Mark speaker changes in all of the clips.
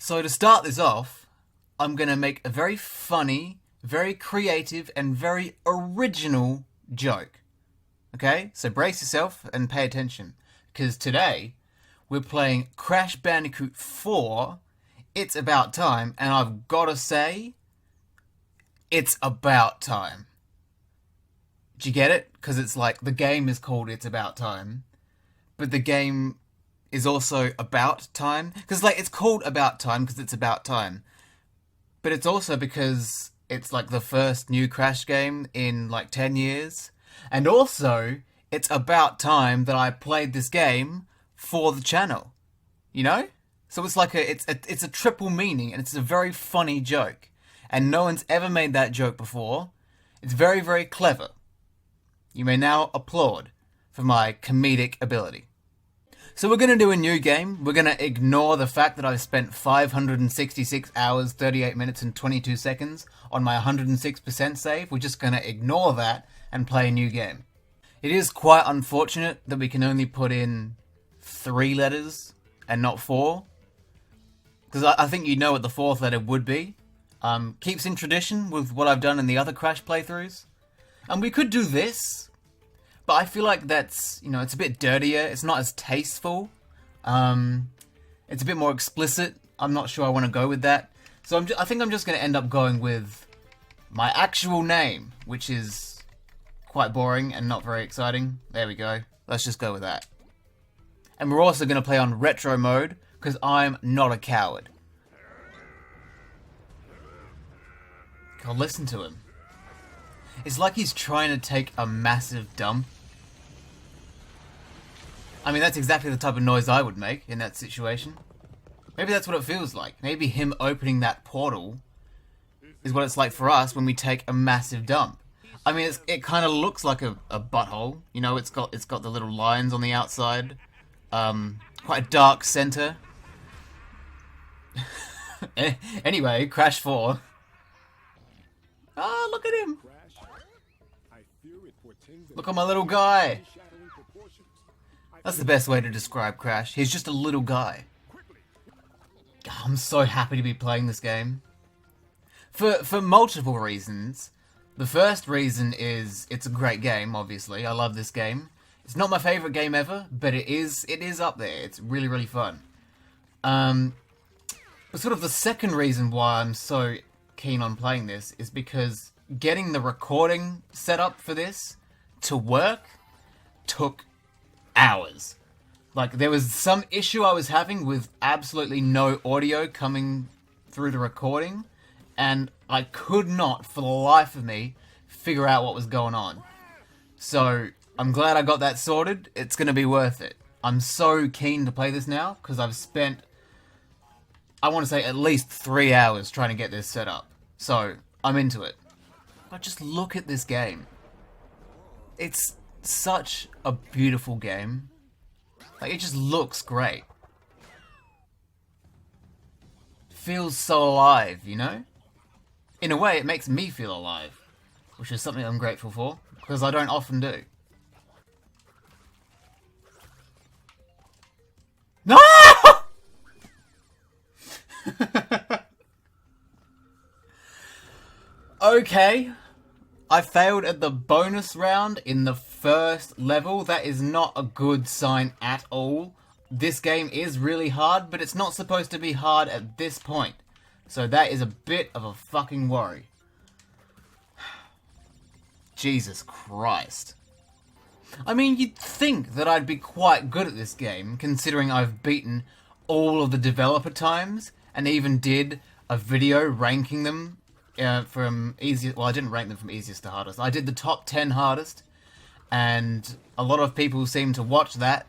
Speaker 1: So to start this off, I'm going to make a very funny, very creative, and very original joke. Okay? So brace yourself and pay attention. Because today, we're playing Crash Bandicoot 4, It's About Time, and I've got to say, it's about time. Do you get it? Because it's like, the game is called It's About Time, but the game is also about time. Because like, it's called About Time because it's about time. But it's also because it's like the first new Crash game in like 10 years. And also, it's about time that I played this game for the channel. You know? So it's like it's a triple meaning, and it's a very funny joke. And no one's ever made that joke before. It's very, very clever. You may now applaud for my comedic ability. So we're going to do a new game. We're going to ignore the fact that I've spent 566 hours, 38 minutes and 22 seconds on my 106% save. We're just going to ignore that and play a new game. It is quite unfortunate that we can only put in 3 letters and not 4. Because I think you know what the 4th letter would be. Keeps in tradition with what I've done in the other Crash playthroughs. And we could do this, but I feel like that's, you know, it's a bit dirtier. It's not as tasteful. It's a bit more explicit. I'm not sure I want to go with that. So I think I'm just going to end up going with my actual name, which is quite boring and not very exciting. There we go. Let's just go with that. And we're also going to play on retro mode, because I'm not a coward. God, listen to him. It's like he's trying to take a massive dump. I mean, that's exactly the type of noise I would make in that situation. Maybe that's what it feels like. Maybe him opening that portal is what it's like for us when we take a massive dump. I mean, it kind of looks like a butthole. You know, it's got the little lines on the outside. Quite a dark center. Anyway, Crash 4. Ah, look at him. Look at my little guy. That's the best way to describe Crash. He's just a little guy. I'm so happy to be playing this game. For multiple reasons. The first reason is it's a great game, obviously. I love this game. It's not my favourite game ever, but it is up there. It's really, really fun. But sort of the second reason why I'm so keen on playing this is because getting the recording set up for this to work took hours. Like, there was some issue I was having with absolutely no audio coming through the recording, and I could not, for the life of me, figure out what was going on. So, I'm glad I got that sorted. It's going to be worth it. I'm so keen to play this now, because I've spent, I want to say, at least 3 hours trying to get this set up. So, I'm into it. But just look at this game. It's such a beautiful game. Like, it just looks great. Feels so alive, you know? In a way, it makes me feel alive. Which is something I'm grateful for, because I don't often do. No! Okay. I failed at the bonus round in the first level. That is not a good sign at all. This game is really hard, but it's not supposed to be hard at this point. So that is a bit of a fucking worry. Jesus Christ. I mean, you'd think that I'd be quite good at this game, considering I've beaten all of the developer times, and even did a video ranking them from easiest. Well, I didn't rank them from easiest to hardest. I did the top 10 hardest, and a lot of people seem to watch that.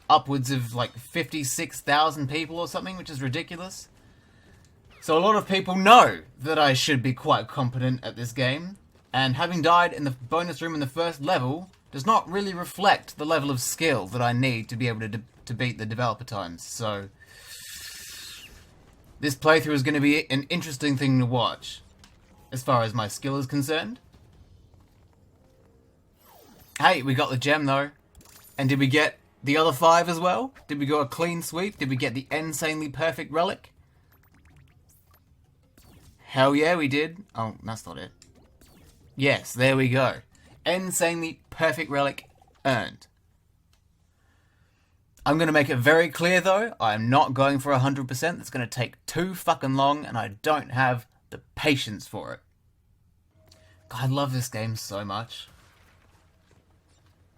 Speaker 1: Upwards of like 56,000 people or something, which is ridiculous. So a lot of people know that I should be quite competent at this game, and having died in the bonus room in the first level does not really reflect the level of skill that I need to be able to beat the developer times. So this playthrough is going to be an interesting thing to watch, as far as my skill is concerned. Hey, we got the gem though. And did we get the other 5 as well? Did we go a clean sweep? Did we get the insanely perfect relic? Hell yeah, we did. Oh, that's not it. Yes, there we go. Insanely perfect relic earned. I'm going to make it very clear though, I'm not going for 100%. That's going to take too fucking long and I don't have the patience for it. God, I love this game so much.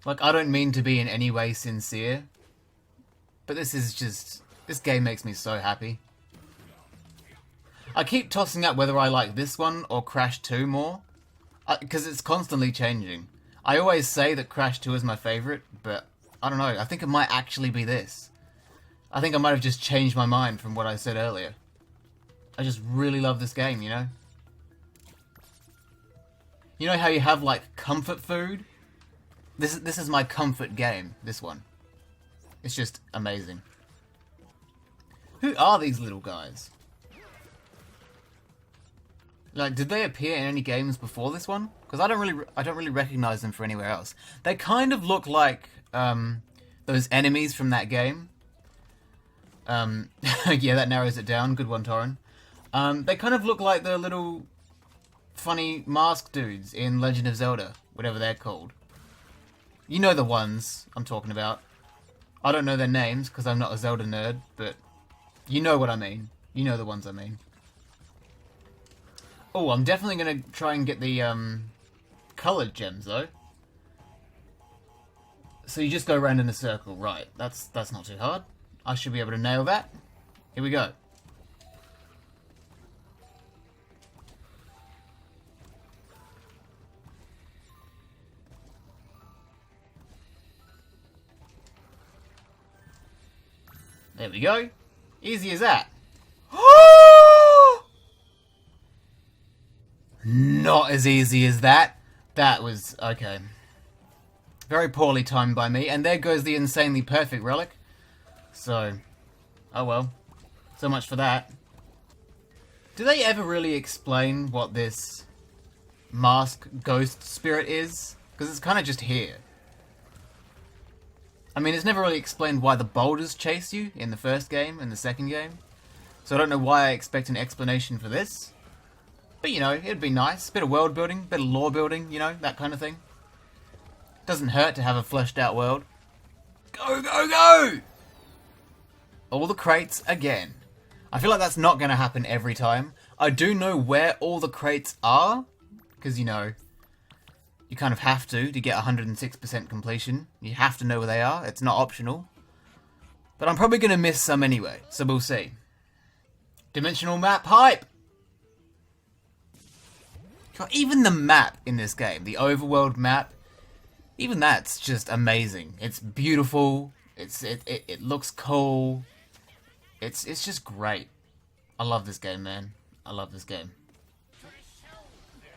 Speaker 1: Like, I don't mean to be in any way sincere, but this game makes me so happy. I keep tossing up whether I like this one or Crash 2 more, because it's constantly changing. I always say that Crash 2 is my favourite, but I don't know, I think it might actually be this. I think I might have just changed my mind from what I said earlier. I just really love this game, you know? You know how you have, like, comfort food? This is my comfort game, this one. It's just amazing. Who are these little guys? Like, did they appear in any games before this one? Because I don't really recognize them from anywhere else. They kind of look like those enemies from that game. Yeah, that narrows it down. Good one, Torrin. They kind of look like the little funny mask dudes in Legend of Zelda, whatever they're called. You know the ones I'm talking about. I don't know their names because I'm not a Zelda nerd, but you know what I mean. You know the ones I mean. Oh, I'm definitely going to try and get the coloured gems, though. So you just go around in a circle. Right, that's not too hard. I should be able to nail that. Here we go. There we go. Easy as that. Not as easy as that. That was... okay. Very poorly timed by me. And there goes the insanely perfect relic. So... oh well. So much for that. Do they ever really explain what this mask ghost spirit is? Because it's kind of just here. I mean, it's never really explained why the boulders chase you in the first game and the second game. So I don't know why I expect an explanation for this. But, you know, it'd be nice. Bit of world building, bit of lore building, you know, that kind of thing. Doesn't hurt to have a fleshed out world. Go, go, go! All the crates again. I feel like that's not going to happen every time. I do know where all the crates are. Because, you know, you kind of have to get 106% completion. You have to know where they are. It's not optional. But I'm probably going to miss some anyway. So we'll see. Dimensional map hype! God, even the map in this game, the overworld map, even that's just amazing. It's beautiful. It looks cool. It's just great. I love this game, man. I love this game.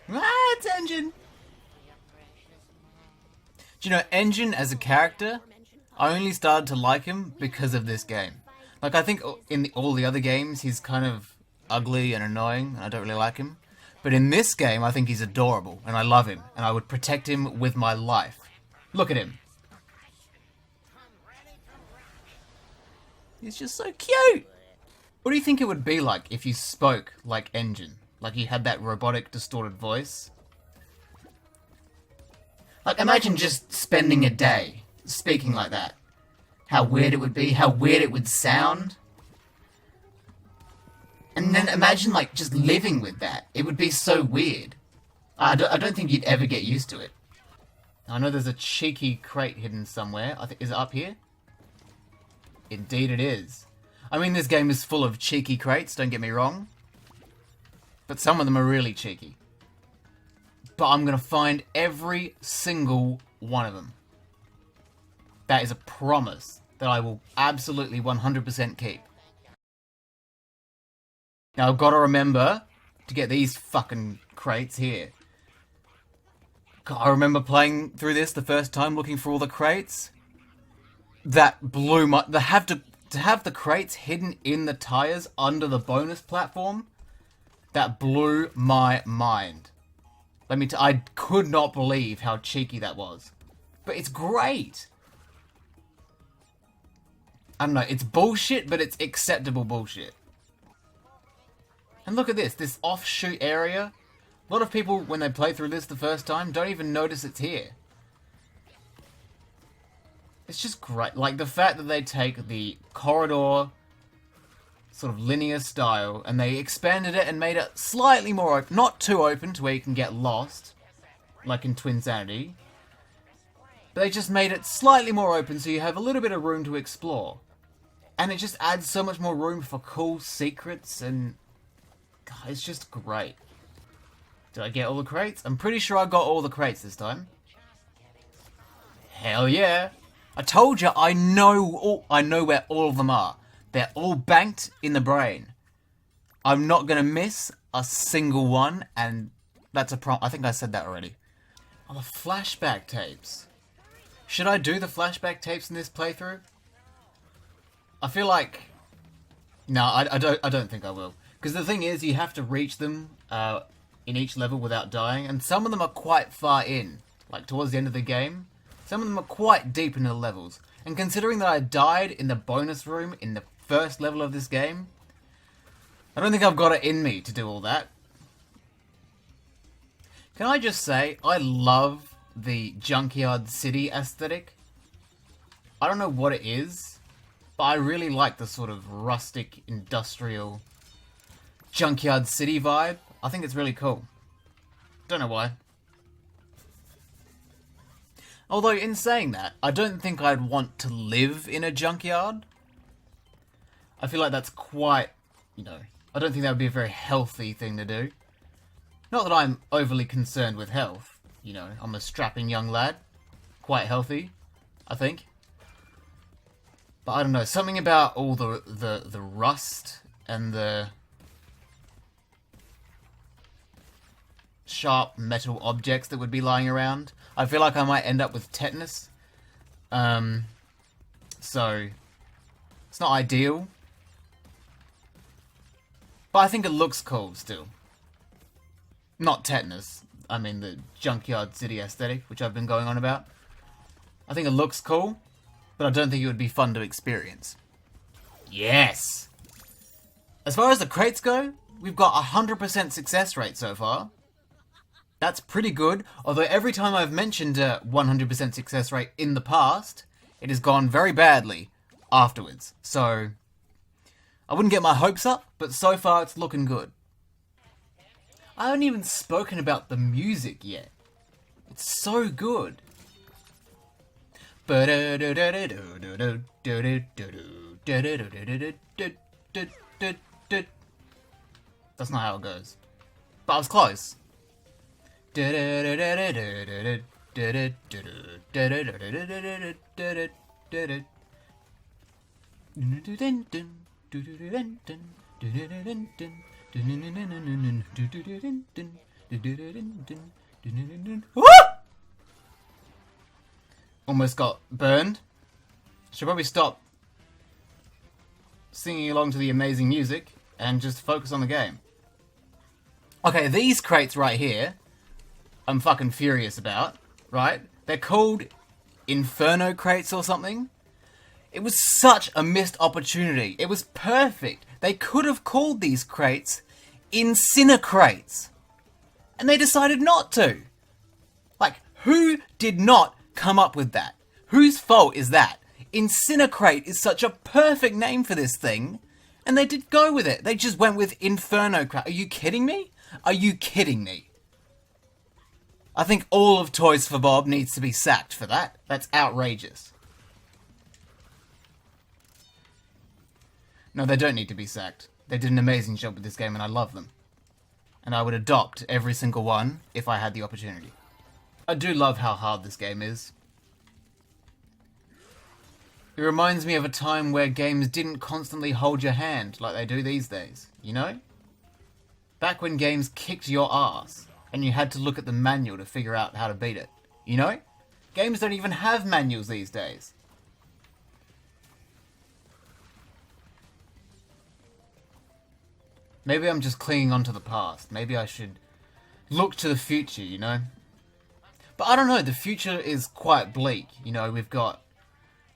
Speaker 1: Ah, it's Engine! Do you know, Engine as a character, I only started to like him because of this game. Like, I think in all the other games, he's kind of ugly and annoying, and I don't really like him. But in this game, I think he's adorable, and I love him, and I would protect him with my life. Look at him. He's just so cute! What do you think it would be like if you spoke like Engine? Like you had that robotic, distorted voice? Like, imagine just spending a day speaking like that. How weird it would be, how weird it would sound. And then imagine, like, just living with that. It would be so weird. I don't think you'd ever get used to it. I know there's a cheeky crate hidden somewhere. Is it up here? Indeed it is. I mean, this game is full of cheeky crates, don't get me wrong. But some of them are really cheeky. But I'm going to find every single one of them. That is a promise that I will absolutely 100% keep. Now I've got to remember to get these fucking crates here. God, I remember playing through this the first time, looking for all the crates. That blew my... to have the crates hidden in the tires under the bonus platform, that blew my mind. I could not believe how cheeky that was. But it's great. I don't know, it's bullshit, but it's acceptable bullshit. And look at this offshoot area. A lot of people, when they play through this the first time, don't even notice it's here. It's just great. Like, the fact that they take the corridor sort of linear style and they expanded it and made it slightly more open. Not too open to where you can get lost, like in Twinsanity. But they just made it slightly more open so you have a little bit of room to explore. And it just adds so much more room for cool secrets and... God, it's just great. Did I get all the crates? I'm pretty sure I got all the crates this time. Hell yeah! I told you, I know where all of them are. They're all banked in the brain. I'm not gonna miss a single one, and that's a I think I said that already. Oh, the flashback tapes. Should I do the flashback tapes in this playthrough? I feel like... No, I don't think I will. Because the thing is, you have to reach them in each level without dying, and some of them are quite far in, like towards the end of the game. Some of them are quite deep in the levels. And considering that I died in the bonus room in the first level of this game, I don't think I've got it in me to do all that. Can I just say, I love the Junkyard City aesthetic. I don't know what it is, but I really like the sort of rustic, industrial Junkyard City vibe. I think it's really cool. Don't know why. Although, in saying that, I don't think I'd want to live in a junkyard. I feel like that's quite, I don't think that would be a very healthy thing to do. Not that I'm overly concerned with health. I'm a strapping young lad. Quite healthy, I think. But I don't know, something about all the rust and the sharp metal objects that would be lying around. I feel like I might end up with tetanus. So, it's not ideal. But I think it looks cool still. Not tetanus. I mean the Junkyard City aesthetic, which I've been going on about. I think it looks cool, but I don't think it would be fun to experience. Yes! As far as the crates go, we've got a 100% success rate so far. That's pretty good, although every time I've mentioned a 100% success rate in the past, it has gone very badly afterwards. So, I wouldn't get my hopes up, but so far it's looking good. I haven't even spoken about the music yet. It's so good. That's not how it goes. But I was close. Almost got burned. Should probably stop singing along to the amazing music and just focus on the game. Okay, these crates right here, I'm fucking furious about, right? They're called Inferno crates or something. It was such a missed opportunity. It was perfect. They could have called these crates Incinercrates. And they decided not to. Like, who did not come up with that? Whose fault is that? Incinercrate is such a perfect name for this thing. And they did go with it. They just went with Inferno Crate. Are you kidding me? Are you kidding me? I think all of Toys for Bob needs to be sacked for that. That's outrageous. No, they don't need to be sacked. They did an amazing job with this game and I love them. And I would adopt every single one if I had the opportunity. I do love how hard this game is. It reminds me of a time where games didn't constantly hold your hand like they do these days, you know? Back when games kicked your ass and you had to look at the manual to figure out how to beat it, you know? Games don't even have manuals these days. Maybe I'm just clinging on to the past. Maybe I should look to the future, you know? But I don't know, the future is quite bleak. You know, we've got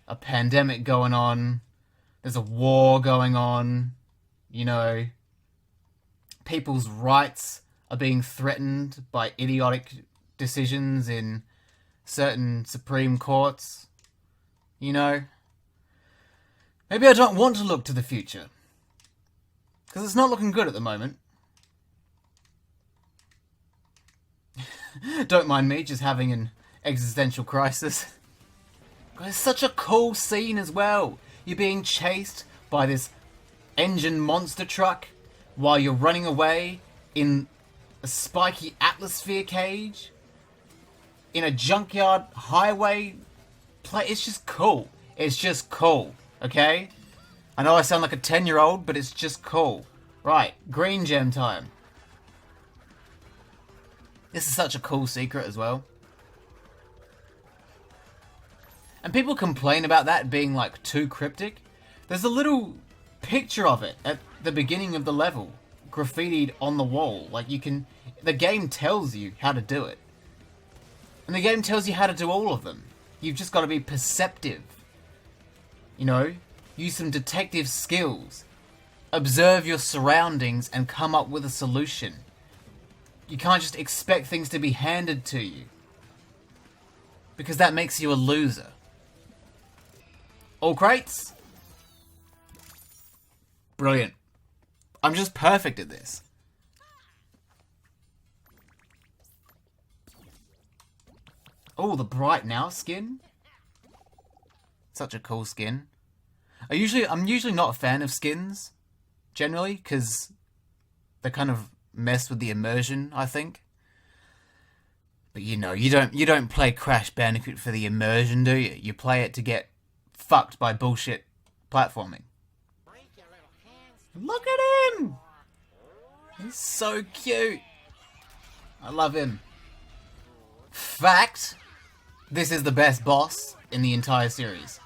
Speaker 1: a pandemic going on. There's a war going on. You know, people's rights are being threatened by idiotic decisions in certain Supreme Courts. You know? Maybe I don't want to look to the future. Because it's not looking good at the moment. Don't mind me just having an existential crisis. It's such a cool scene as well. You're being chased by this engine monster truck while you're running away in a spiky atmosphere cage in a junkyard highway play. It's just cool. It's just cool, okay? I know I sound like a 10-year-old, but it's just cool. Right, green gem time. This is such a cool secret as well. And people complain about that being like too cryptic. There's a little picture of it at the beginning of the level, graffitied on the wall. Like the game tells you how to do it. And the game tells you how to do all of them. You've just got to be perceptive. You know, use some detective skills. Observe your surroundings and come up with a solution. You can't just expect things to be handed to you. Because that makes you a loser. All crates? Brilliant. I'm just perfect at this. Oh, the Bright Now skin. Such a cool skin. I'm usually not a fan of skins, generally, because they kind of mess with the immersion, I think. But you know, you don't play Crash Bandicoot for the immersion, do you? You play it to get fucked by bullshit platforming. Look at him! He's so cute. I love him. Fact, this is the best boss in the entire series.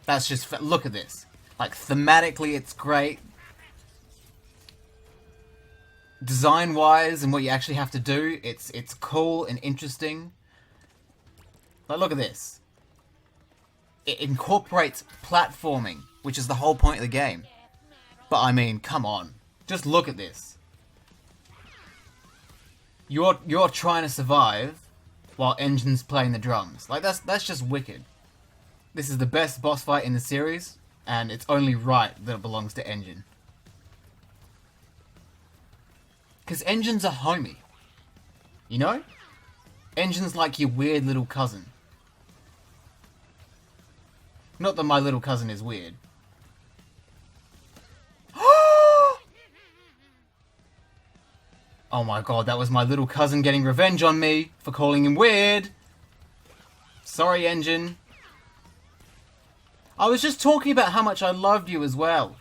Speaker 1: That's just... Look at this. Like, thematically, it's great. Design-wise and what you actually have to do, it's cool and interesting. But look at this. It incorporates platforming, which is the whole point of the game. But I mean, come on. Just look at this. You're trying to survive while Engine's playing the drums. Like, that's just wicked. This is the best boss fight in the series, and it's only right that it belongs to Engine. Because Engine's a homie. You know? Engine's like your weird little cousin. Not that my little cousin is weird. Oh my god, that was my little cousin getting revenge on me for calling him weird. Sorry, Engine. I was just talking about how much I loved you as well.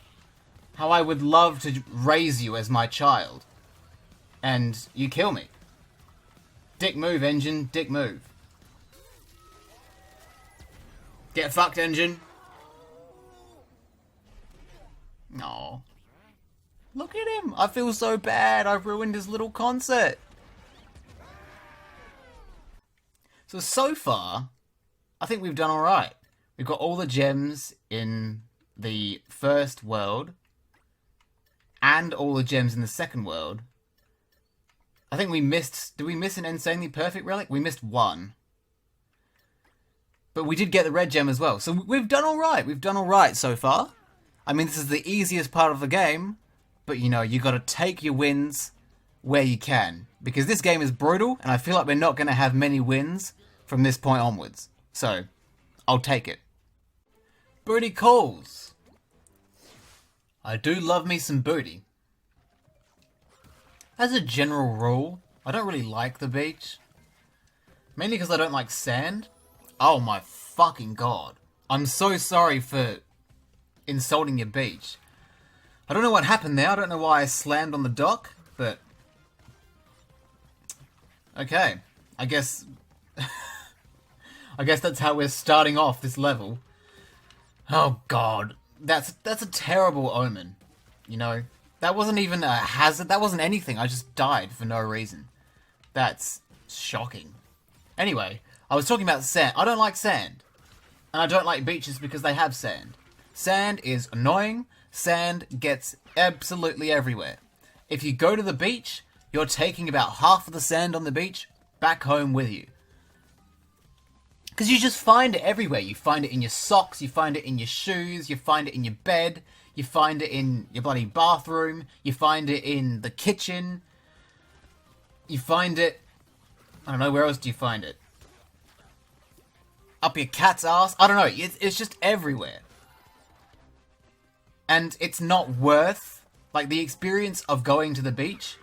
Speaker 1: How I would love to raise you as my child. And you kill me. Dick move, Engine. Dick move. Get fucked, Engine. Aww. Look at him. I feel so bad. I've ruined his little concert. So far, I think we've done alright. We've got all the gems in the first world. And all the gems in the second world. I think we missed... Did we miss an insanely perfect relic? We missed one. But we did get the red gem as well. So we've done alright. We've done alright so far. I mean, this is the easiest part of the game. But, you know, you got to take your wins where you can. Because this game is brutal, and I feel like we're not going to have many wins from this point onwards. So, I'll take it. Booty calls. I do love me some booty. As a general rule, I don't really like the beach. Mainly because I don't like sand. Oh my fucking god. I'm so sorry for insulting your beach. I don't know what happened there. I don't know why I slammed on the dock, but... Okay. I guess... I guess that's how we're starting off this level. Oh god. That's a terrible omen. You know? That wasn't even a hazard. That wasn't anything. I just died for no reason. That's shocking. Anyway, I was talking about sand. I don't like sand. And I don't like beaches because they have sand. Sand is annoying. sand gets absolutely everywhere. If you go to the beach, you're taking about half of the sand on the beach back home with you. Because you just find it everywhere. You find it in your socks, you find it in your shoes, you find it in your bed, you find it in your bloody bathroom, you find it in the kitchen, you find it... I don't know, where else do you find it? Up your cat's ass? I don't know, it's just everywhere. And it's not worth... Like, the experience of going to the beach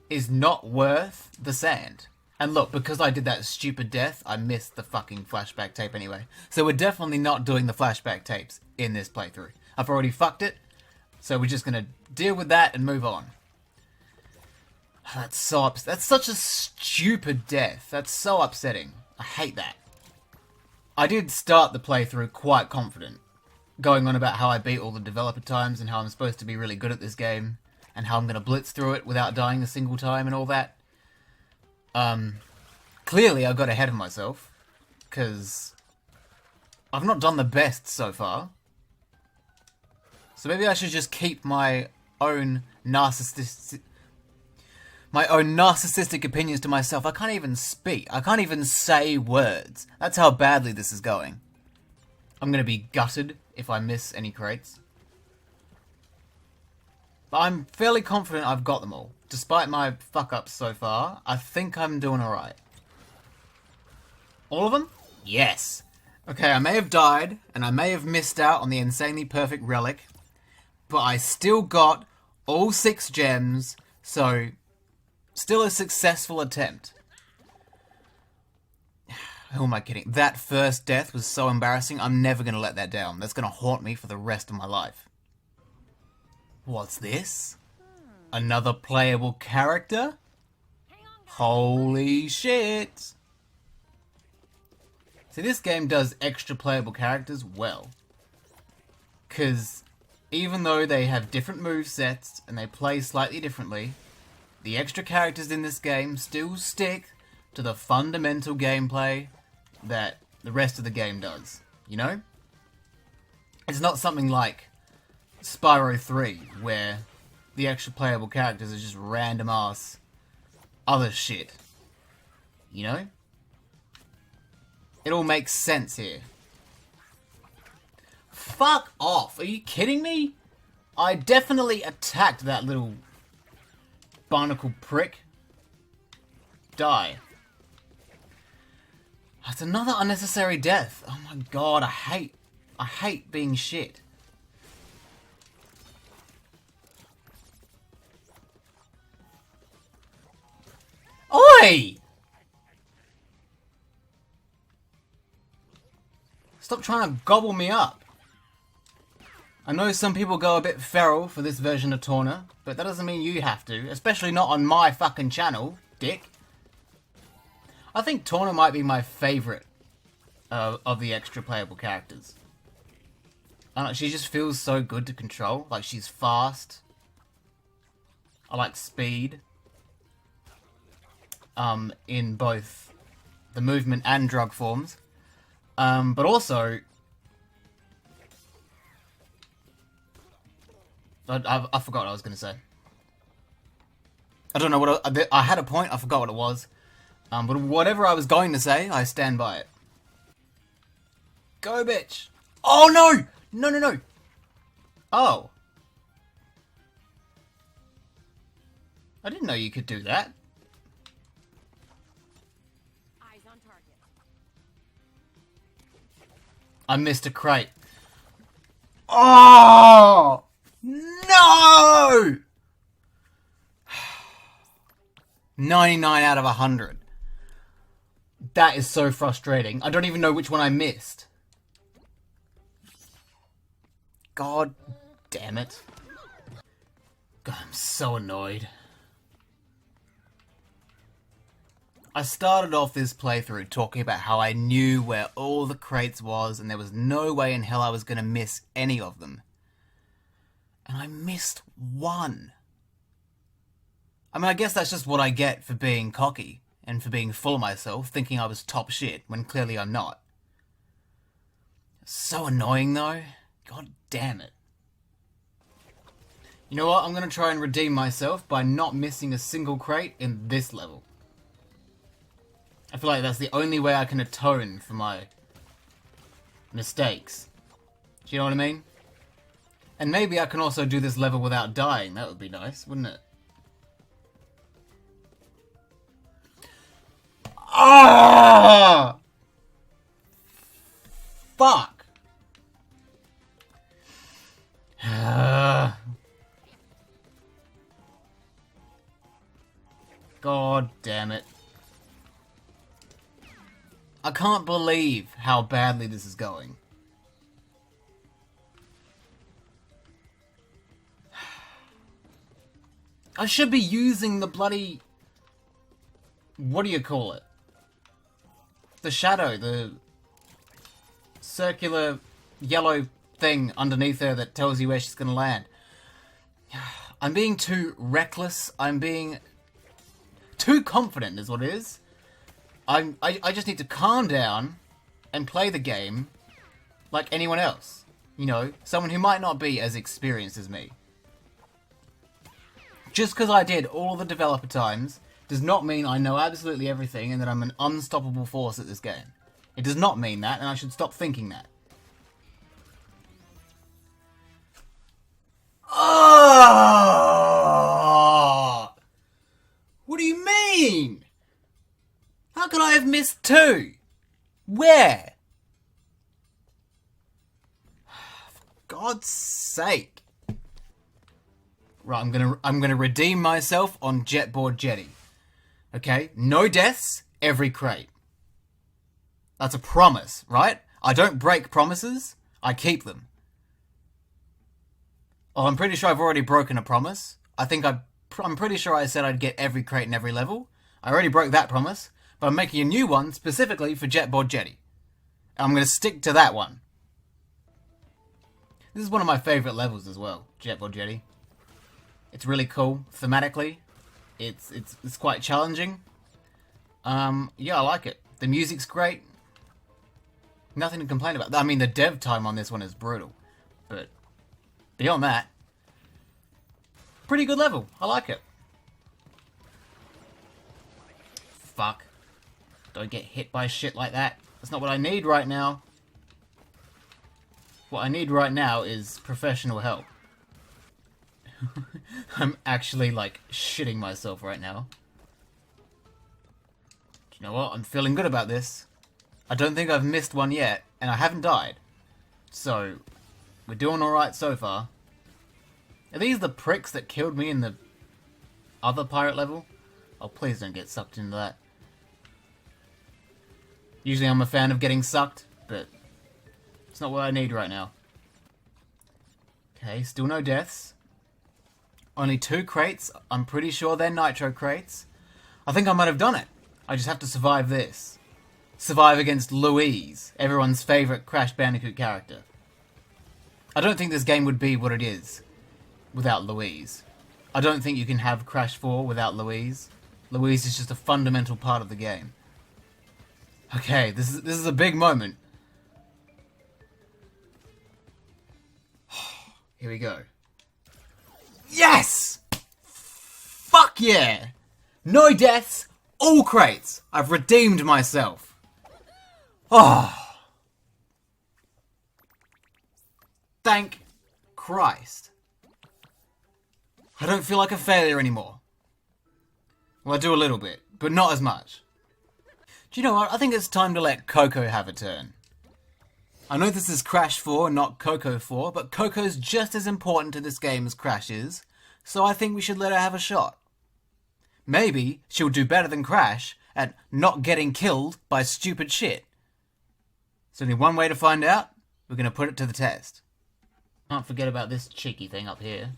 Speaker 1: is not worth the sand. And look, because I did that stupid death, I missed the fucking flashback tape anyway. So we're definitely not doing the flashback tapes in this playthrough. I've already fucked it, so we're just gonna deal with that and move on. That's such a stupid death. That's so upsetting. I hate that. I did start the playthrough quite confident, going on about how I beat all the developer times and how I'm supposed to be really good at this game, and how I'm gonna blitz through it without dying a single time and all that. Clearly I got ahead of myself, because I've not done the best so far. So maybe I should just keep my own narcissistic opinions to myself. I can't even speak. I can't even say words. That's how badly this is going. I'm gonna be gutted if I miss any crates. But I'm fairly confident I've got them all. Despite my fuck-ups so far, I think I'm doing alright. All of them? Yes. Okay, I may have died, and I may have missed out on the insanely perfect relic, but I still got all 6 gems, so still a successful attempt. Who am I kidding? That first death was so embarrassing, I'm never going to let that down. That's going to haunt me for the rest of my life. What's this? Another playable character? Holy shit! See, this game does extra playable characters well. Because even though they have different movesets and they play slightly differently, the extra characters in this game still stick to the fundamental gameplay that the rest of the game does. You know? It's not something like Spyro 3, where the extra playable characters are just random ass other shit. You know? It all makes sense here. Fuck off! Are you kidding me? I definitely attacked that little barnacle prick. Die. That's another unnecessary death. Oh my god, I hate being shit. Oi! Stop trying to gobble me up. I know some people go a bit feral for this version of Torna, but that doesn't mean you have to, especially not on my fucking channel, dick. I think Torna might be my favourite of the extra playable characters. I don't know, she just feels so good to control. Like, she's fast. I like speed. In both the movement and drug forms. But also... I forgot what I was going to say. I don't know what... I had a point, I forgot what it was. But whatever I was going to say, I stand by it. Go, bitch! Oh, no! No, no, no! Oh. I didn't know you could do that.
Speaker 2: Eyes on target.
Speaker 1: I missed a crate. Oh! No! 99 out of 100. That is so frustrating. I don't even know which one I missed. God damn it. God, I'm so annoyed. I started off this playthrough talking about how I knew where all the crates was and there was no way in hell I was going to miss any of them. And I missed one. I mean, I guess that's just what I get for being cocky and for being full of myself, thinking I was top shit when clearly I'm not. So annoying though. God damn it. You know what? I'm going to try and redeem myself by not missing a single crate in this level. I feel like that's the only way I can atone for my mistakes. Do you know what I mean? And maybe I can also do this level without dying. That would be nice, wouldn't it? Ah! Fuck! God damn it. I can't believe how badly this is going. I should be using the bloody... What do you call it? The shadow, the circular yellow thing underneath her that tells you where she's gonna land. I'm being too reckless. I'm being too confident is what it is. I just need to calm down and play the game like anyone else. You know, someone who might not be as experienced as me. Just because I did all the developer times does not mean I know absolutely everything and that I'm an unstoppable force at this game. It does not mean that, and I should stop thinking that. Oh! What do you mean? How could I have missed two? Where? For God's sake. Right, I'm gonna redeem myself on Jetboard Jetty. Okay? No deaths, every crate. That's a promise, right? I don't break promises, I keep them. Oh, I'm pretty sure I've already broken a promise. I'm pretty sure I said I'd get every crate in every level. I already broke that promise, but I'm making a new one specifically for Jetboard Jetty. And I'm going to stick to that one. This is one of my favourite levels as well, Jetboard Jetty. It's really cool, thematically. It's quite challenging. Yeah, I like it. The music's great. Nothing to complain about. I mean, the dev time on this one is brutal. But beyond that, pretty good level. I like it. Fuck. Don't get hit by shit like that. That's not what I need right now. What I need right now is professional help. I'm actually, like, shitting myself right now. Do you know what? I'm feeling good about this. I don't think I've missed one yet, and I haven't died. So, we're doing alright so far. Are these the pricks that killed me in the other pirate level? Oh, please don't get sucked into that. Usually I'm a fan of getting sucked, but it's not what I need right now. Okay, still no deaths. Only 2 crates. I'm pretty sure they're nitro crates. I think I might have done it. I just have to survive this. Survive against Louise, everyone's favourite Crash Bandicoot character. I don't think this game would be what it is without Louise. I don't think you can have Crash 4 without Louise. Louise is just a fundamental part of the game. Okay, this is a big moment. Here we go. Yes! Fuck yeah! No deaths, all crates. I've redeemed myself. Oh. Thank Christ. I don't feel like a failure anymore. Well, I do a little bit, but not as much. Do you know what? I think it's time to let Coco have a turn. I know this is Crash 4, not Coco 4, but Coco's just as important to this game as Crash is, so I think we should let her have a shot. Maybe she'll do better than Crash at not getting killed by stupid shit. There's only one way to find out. We're going to put it to the test. Can't forget about this cheeky thing up here.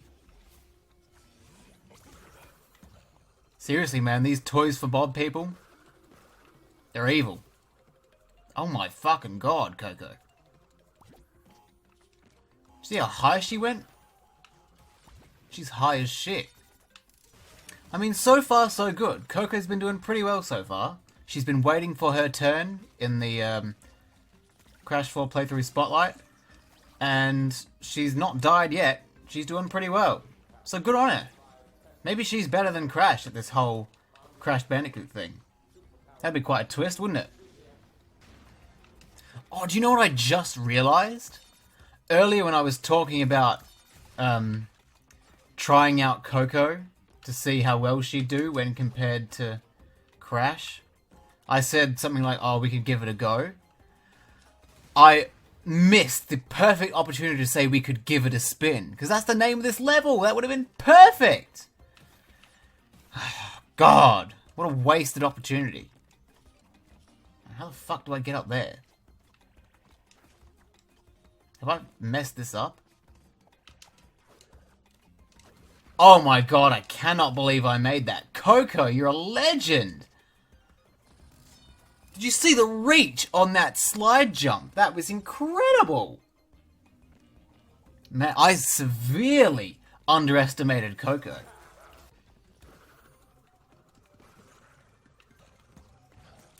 Speaker 1: Seriously, man, these Toys for Bob people, they're evil. Oh my fucking god, Coco. See how high she went? She's high as shit. I mean, so far so good. Coco's been doing pretty well so far. She's been waiting for her turn in the Crash 4 playthrough spotlight. And she's not died yet. She's doing pretty well. So good on her. Maybe she's better than Crash at this whole Crash Bandicoot thing. That'd be quite a twist, wouldn't it? Oh, do you know what I just realized? Earlier when I was talking about trying out Coco to see how well she'd do when compared to Crash, I said something like, oh, we could give it a go. I missed the perfect opportunity to say we could give it a spin, because that's the name of this level. That would have been perfect. God, what a wasted opportunity. How the fuck do I get up there? Have I messed this up? Oh my god, I cannot believe I made that. Coco, you're a legend! Did you see the reach on that slide jump? That was incredible! Man, I severely underestimated Coco.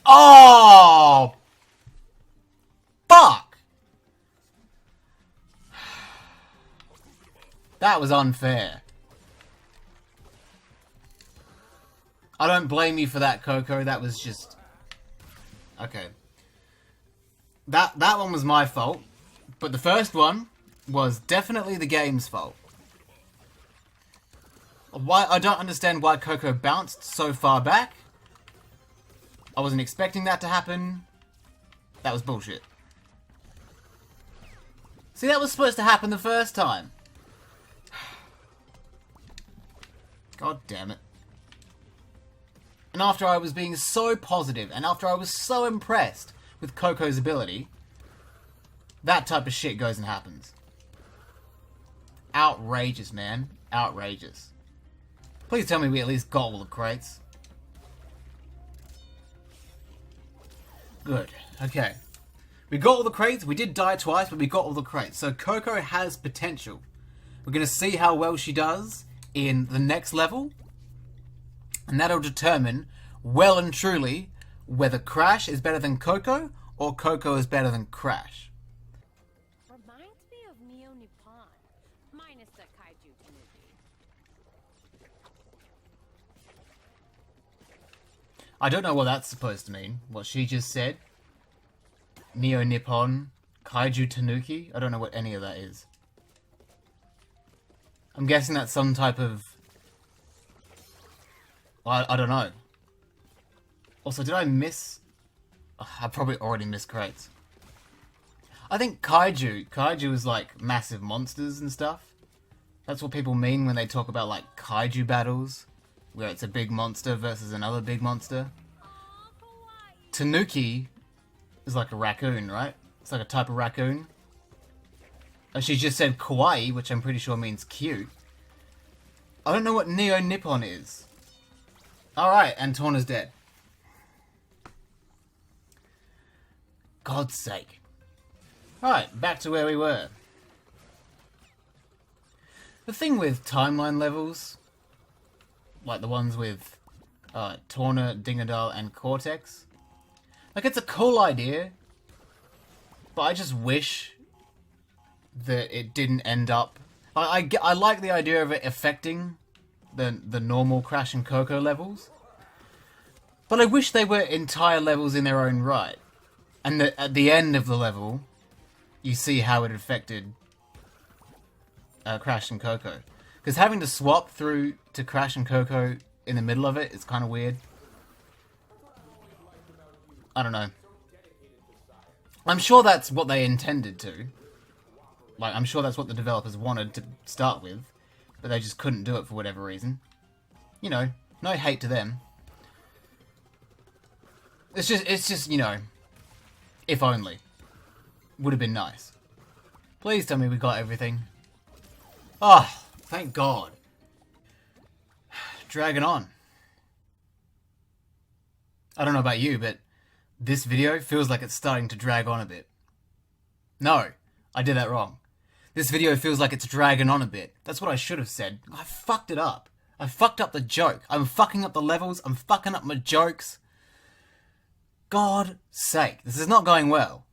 Speaker 1: Oh! Fuck! That was unfair. I don't blame you for that, Coco. That was just... Okay. That one was my fault. But the first one was definitely the game's fault. Why I don't understand why Coco bounced so far back. I wasn't expecting that to happen. That was bullshit. See, that was supposed to happen the first time. God damn it. And after I was being so positive, and after I was so impressed with Coco's ability, that type of shit goes and happens. Outrageous, man. Outrageous. Please tell me we at least got all the crates. Good. Okay. We got all the crates. We did die twice, but we got all the crates. So Coco has potential. We're going to see how well she does in the next level. And that'll determine, well and truly, whether Crash is better than Coco, or Coco is better than Crash.
Speaker 2: Reminds me of Neo Nippon, minus the kaiju tanuki.
Speaker 1: I don't know what that's supposed to mean. What she just said. Neo Nippon, Kaiju Tanuki. I don't know what any of that is. I'm guessing that's some type of... I don't know. Also, did I miss... Oh, I probably already missed crates. I think Kaiju is like massive monsters and stuff. That's what people mean when they talk about like Kaiju battles, where it's a big monster versus another big monster. Tanuki is like a raccoon, right? It's like a type of raccoon. And she just said kawaii, which I'm pretty sure means cute. I don't know what Neo Nippon is. Alright, Antona's dead. God's sake. Alright, back to where we were. The thing with timeline levels, like the ones with Torna, Dingadal, and Cortex, like, it's a cool idea, but I just wish that it didn't end up... I like the idea of it affecting the normal Crash and Coco levels, but I wish they were entire levels in their own right, and that at the end of the level, you see how it affected Crash and Coco. Because having to swap through to Crash and Coco in the middle of it is kind of weird. I don't know. I'm sure that's what they intended to. Like, I'm sure that's what the developers wanted to start with, but they just couldn't do it for whatever reason. You know, no hate to them. It's just, you know, if only. Would have been nice. Please tell me we got everything. Oh, thank God. Dragging on. I don't know about you, but this video feels like it's starting to drag on a bit. No, I did that wrong. This video feels like it's dragging on a bit. That's what I should have said. I fucked it up. I fucked up the joke. I'm fucking up the levels. I'm fucking up my jokes. God's sake, this is not going well.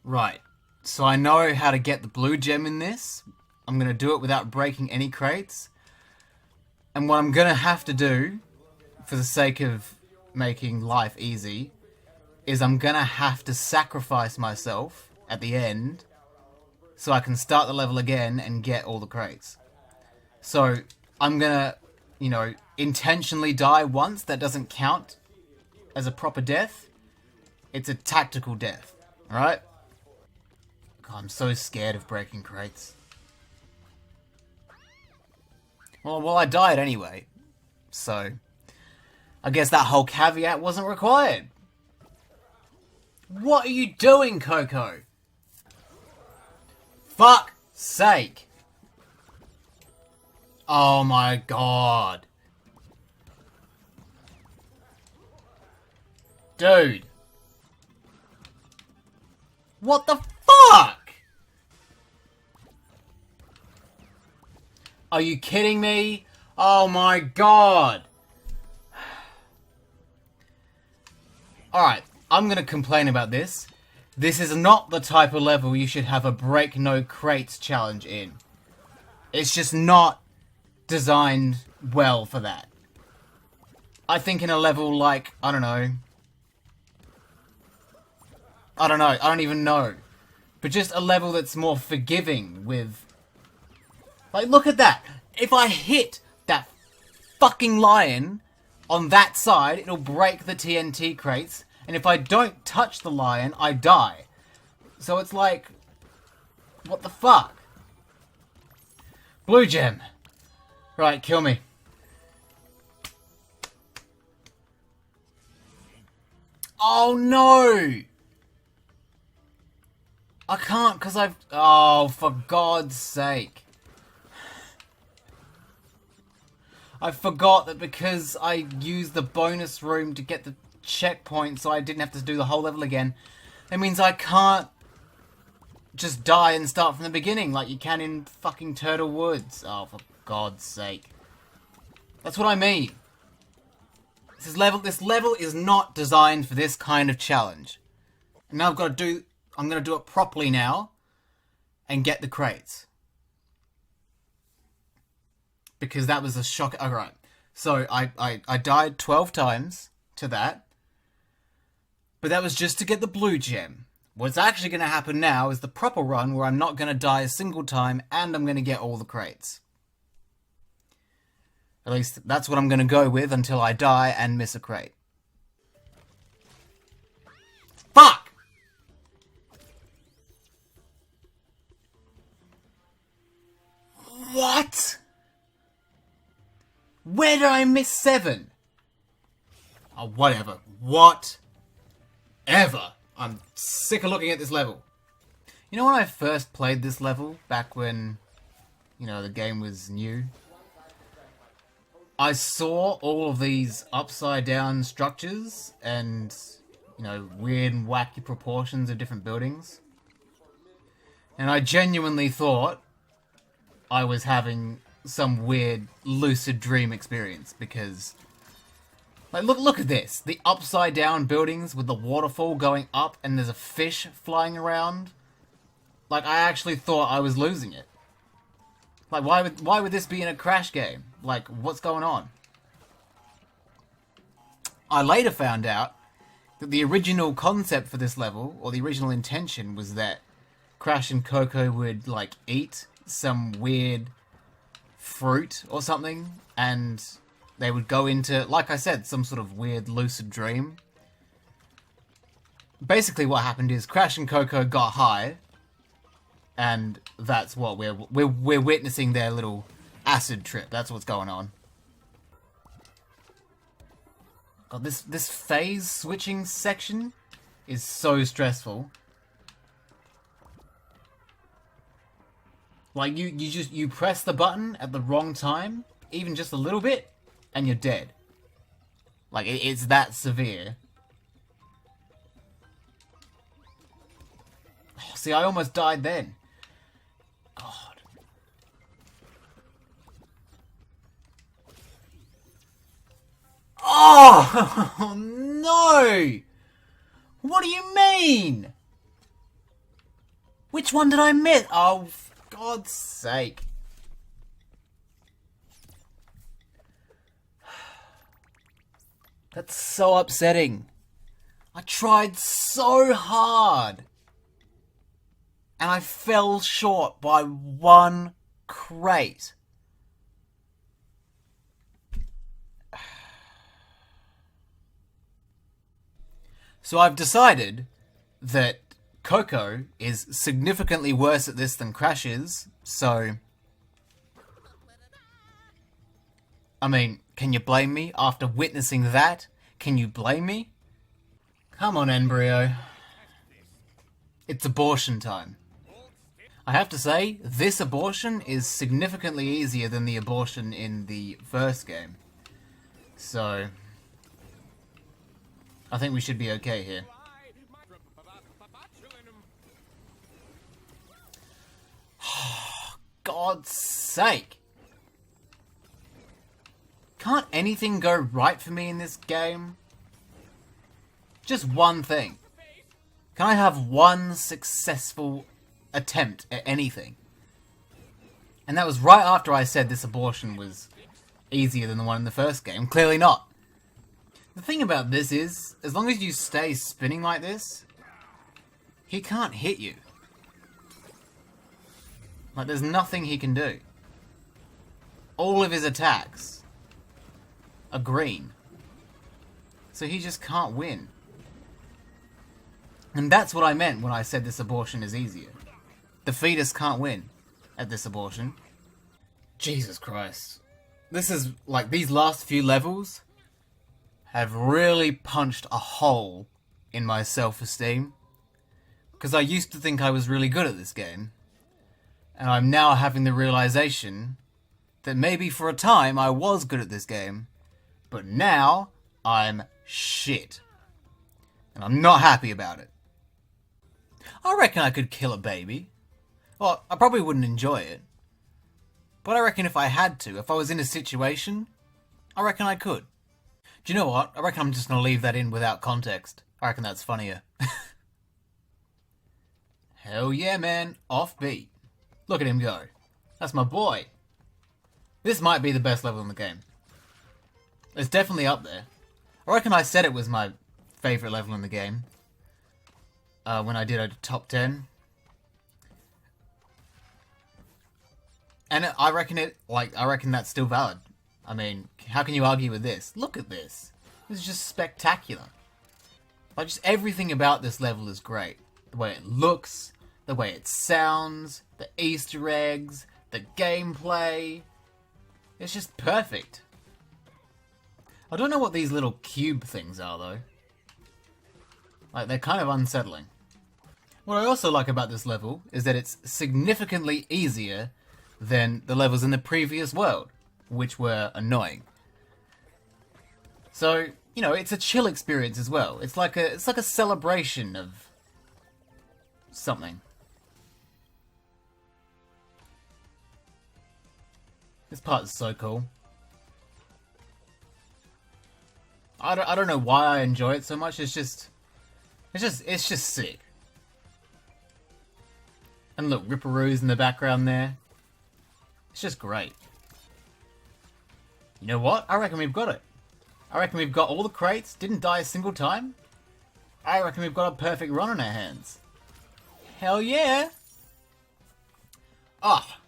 Speaker 1: Right, so I know how to get the blue gem in this, I'm going to do it without breaking any crates. And what I'm going to have to do, for the sake of making life easy, is I'm going to have to sacrifice myself at the end so I can start the level again and get all the crates. So I'm going to, intentionally die once. That doesn't count as a proper death. It's a tactical death. Alright? God, I'm so scared of breaking crates. Well, I died anyway. So, I guess that whole caveat wasn't required. What are you doing, Coco? Fuck sake. Oh my god. Dude. What the fuck? Are you kidding me? Oh my god. Alright, I'm gonna complain about this. This is not the type of level you should have a break no crates challenge in. It's just not designed well for that. I think in a level like, I don't even know. But just a level that's more forgiving with... Like, look at that. If I hit that fucking lion on that side, it'll break the TNT crates. And if I don't touch the lion, I die. So it's like... What the fuck? Blue gem. Right, kill me. Oh no! I can't because I've... Oh, for God's sake. I forgot that because I used the bonus room to get the checkpoint so I didn't have to do the whole level again. That means I can't just die and start from the beginning like you can in fucking Turtle Woods. Oh, for God's sake. That's what I mean. This level is not designed for this kind of challenge. And now I'm going to do it properly now and get the crates. Because that was a shock. Alright, so I died 12 times to that. But that was just to get the blue gem. What's actually going to happen now is the proper run where I'm not going to die a single time and I'm going to get all the crates. At least that's what I'm going to go with until I die and miss a crate. Fuck! What? Where did I miss 7? Oh, whatever. Whatever. I'm sick of looking at this level. You know when I first played this level, back when, the game was new? I saw all of these upside down structures and, weird and wacky proportions of different buildings. And I genuinely thought I was having some weird lucid dream experience because, like, look at this. The upside down buildings with the waterfall going up and there's a fish flying around. Like, I actually thought I was losing it. Like, why would this be in a Crash game? Like, what's going on? I later found out that the original concept for this level, or the original intention, was that Crash and Coco would, like, eat some weird fruit or something, and they would go into, like I said, some sort of weird lucid dream. Basically what happened is Crash and Coco got high, and that's what we're witnessing their little acid trip. That's what's going on. God, this phase switching section is so stressful. Like, you press the button at the wrong time, even just a little bit, and you're dead. Like, it's that severe. Oh, see, I almost died then. God. Oh, no! What do you mean? Which one did I miss? Oh, God's sake. That's so upsetting. I tried so hard. And I fell short by one crate. So I've decided that Coco is significantly worse at this than Crash is, so... I mean, can you blame me after witnessing that? Can you blame me? Come on, Embryo. It's abortion time. I have to say, this abortion is significantly easier than the abortion in the first game. So... I think we should be okay here. God's sake! Can't anything go right for me in this game? Just one thing. Can I have one successful attempt at anything? And that was right after I said this abortion was easier than the one in the first game. Clearly not. The thing about this is, as long as you stay spinning like this, he can't hit you. Like, there's nothing he can do. All of his attacks are green. So he just can't win. And that's what I meant when I said this abortion is easier. The fetus can't win at this abortion. Jesus Christ. This is, like, these last few levels have really punched a hole in my self-esteem. Because I used to think I was really good at this game. And I'm now having the realization that maybe for a time I was good at this game. But now, I'm shit. And I'm not happy about it. I reckon I could kill a baby. Well, I probably wouldn't enjoy it. But I reckon if I had to, if I was in a situation, I reckon I could. Do you know what? I reckon I'm just going to leave that in without context. I reckon that's funnier. Hell yeah, man. Offbeat. Look at him go. That's my boy. This might be the best level in the game. It's definitely up there. I reckon I said it was my favourite level in the game. When I did a top 10. And I reckon that's still valid. I mean, how can you argue with this? Look at this. This is just spectacular. Like, just everything about this level is great. The way it looks, the way it sounds, the Easter eggs, the gameplay. It's just perfect. I don't know what these little cube things are, though. Like, they're kind of unsettling. What I also like about this level is that it's significantly easier than the levels in the previous world, which were annoying. So, you know, it's a chill experience as well. It's like a celebration of something. This part is so cool. I don't know why I enjoy it so much. It's just sick. And look, Ripperoo's in the background there. It's just great. You know what? I reckon we've got it. I reckon we've got all the crates, didn't die a single time. I reckon we've got a perfect run on our hands. Hell yeah! Ah,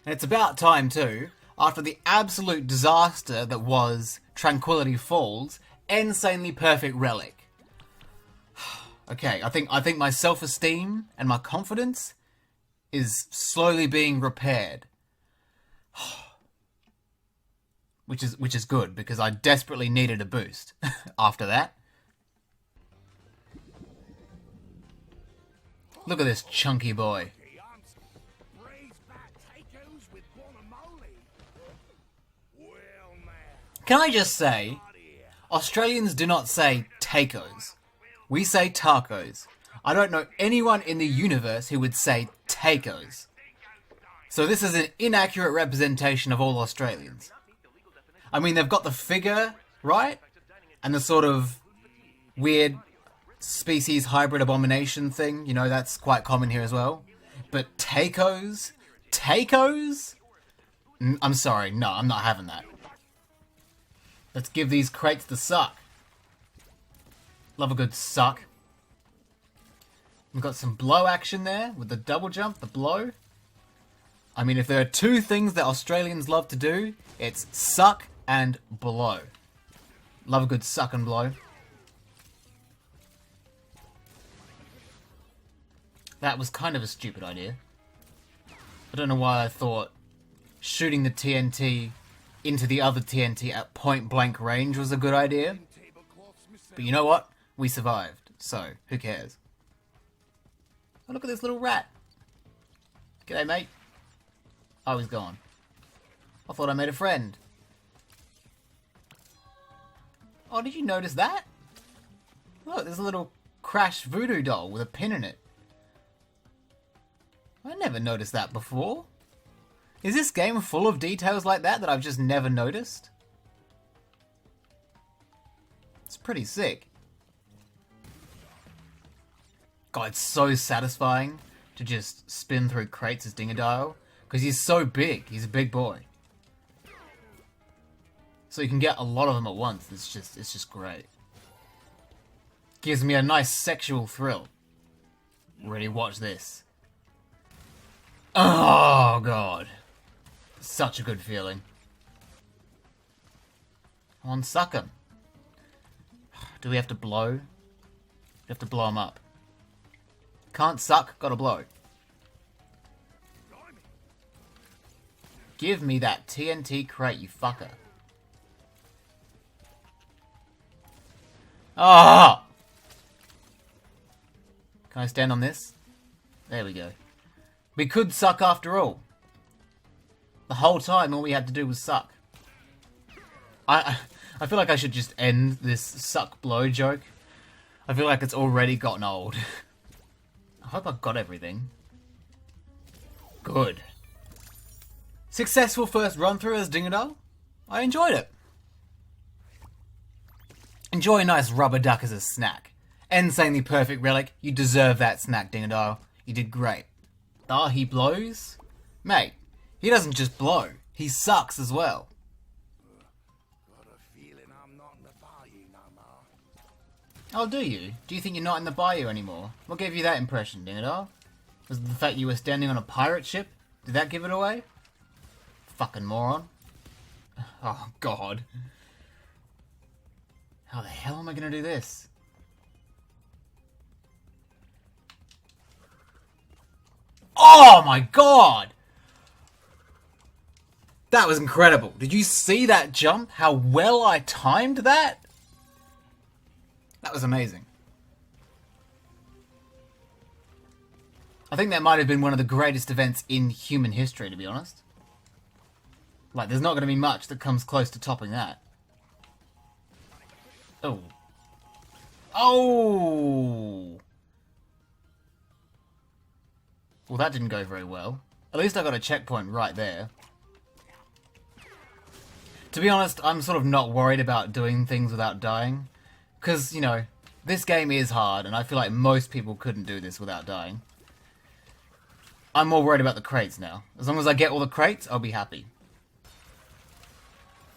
Speaker 1: and it's about time too, after the absolute disaster that was Tranquility Falls, insanely perfect relic. Okay, I think my self-esteem and my confidence is slowly being repaired. Which is good, because I desperately needed a boost after that. Look at this chunky boy. Can I just say, Australians do not say tacos. We say tacos. I don't know anyone in the universe who would say tacos. So this is an inaccurate representation of all Australians. I mean, they've got the figure, right? And the sort of weird species hybrid abomination thing. You know, that's quite common here as well. But tacos? Tacos? I'm sorry, no, I'm not having that. Let's give these crates the suck. Love a good suck. We've got some blow action there with the double jump, the blow. I mean, if there are two things that Australians love to do, it's suck and blow. Love a good suck and blow. That was kind of a stupid idea. I don't know why I thought shooting the TNT into the other TNT at point blank range was a good idea. But you know what? We survived, so who cares? Oh, look at this little rat. G'day, mate. Oh, he's gone. I thought I made a friend. Oh, did you notice that? Look, there's a little Crash voodoo doll with a pin in it. I never noticed that before. Is this game full of details like that I've just never noticed? It's pretty sick. God, it's so satisfying to just spin through crates as Dingodile. Because he's so big. He's a big boy. So you can get a lot of them at once. It's just great. Gives me a nice sexual thrill. Really watch this. Oh, God. Such a good feeling. Come on, suck him. Do we have to blow? We have to blow him up. Can't suck, gotta blow. Give me that TNT crate, you fucker. Ah! Oh! Can I stand on this? There we go. We could suck after all. The whole time, all we had to do was suck. I feel like I should just end this suck blow joke. I feel like it's already gotten old. I hope I got everything. Good. Successful first run through as Dingodile. I enjoyed it. Enjoy a nice rubber duck as a snack. Insanely perfect relic. You deserve that snack, Dingodile. You did great. Ah, he blows? Mate, he doesn't just blow. He sucks as well.
Speaker 3: Got a feeling I'm not in the bayou no more.
Speaker 1: Oh, do you? Do you think you're not in the bayou anymore? What gave you that impression, Dingodile? Was it the fact you were standing on a pirate ship? Did that give it away? Fucking moron. Oh, God. How the hell am I gonna do this? Oh my God! That was incredible. Did you see that jump? How well I timed that? That was amazing. I think that might have been one of the greatest events in human history, to be honest. Like, there's not going to be much that comes close to topping that. Oh. Oh! Well, that didn't go very well. At least I got a checkpoint right there. To be honest, I'm sort of not worried about doing things without dying. Because, you know, this game is hard, and I feel like most people couldn't do this without dying. I'm more worried about the crates now. As long as I get all the crates, I'll be happy.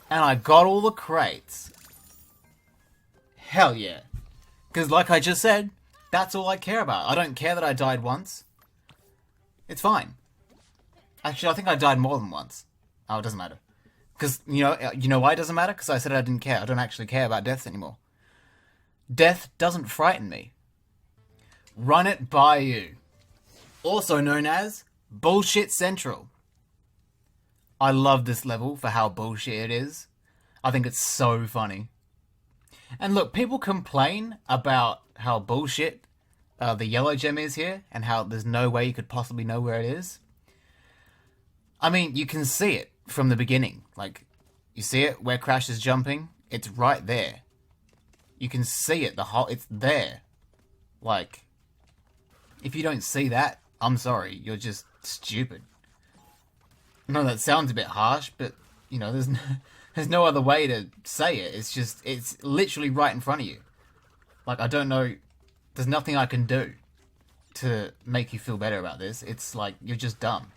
Speaker 1: And I got all the crates. Hell yeah. Because like I just said, that's all I care about. I don't care that I died once. It's fine. Actually, I think I died more than once. Oh, it doesn't matter. Because, you know why it doesn't matter? Because I said I didn't care. I don't actually care about deaths anymore. Death doesn't frighten me. Run it by you. Also known as Bullshit Central. I love this level for how bullshit it is. I think it's so funny. And look, people complain about how bullshit the yellow gem is here, and how there's no way you could possibly know where it is. I mean, you can see it from the beginning. Like, you see it where Crash is jumping? It's right there. You can see it, it's there. Like, if you don't see that, I'm sorry, you're just stupid. No, that sounds a bit harsh, but, you know, there's no other way to say it. It's literally right in front of you. Like, I don't know, there's nothing I can do to make you feel better about this. It's like, you're just dumb.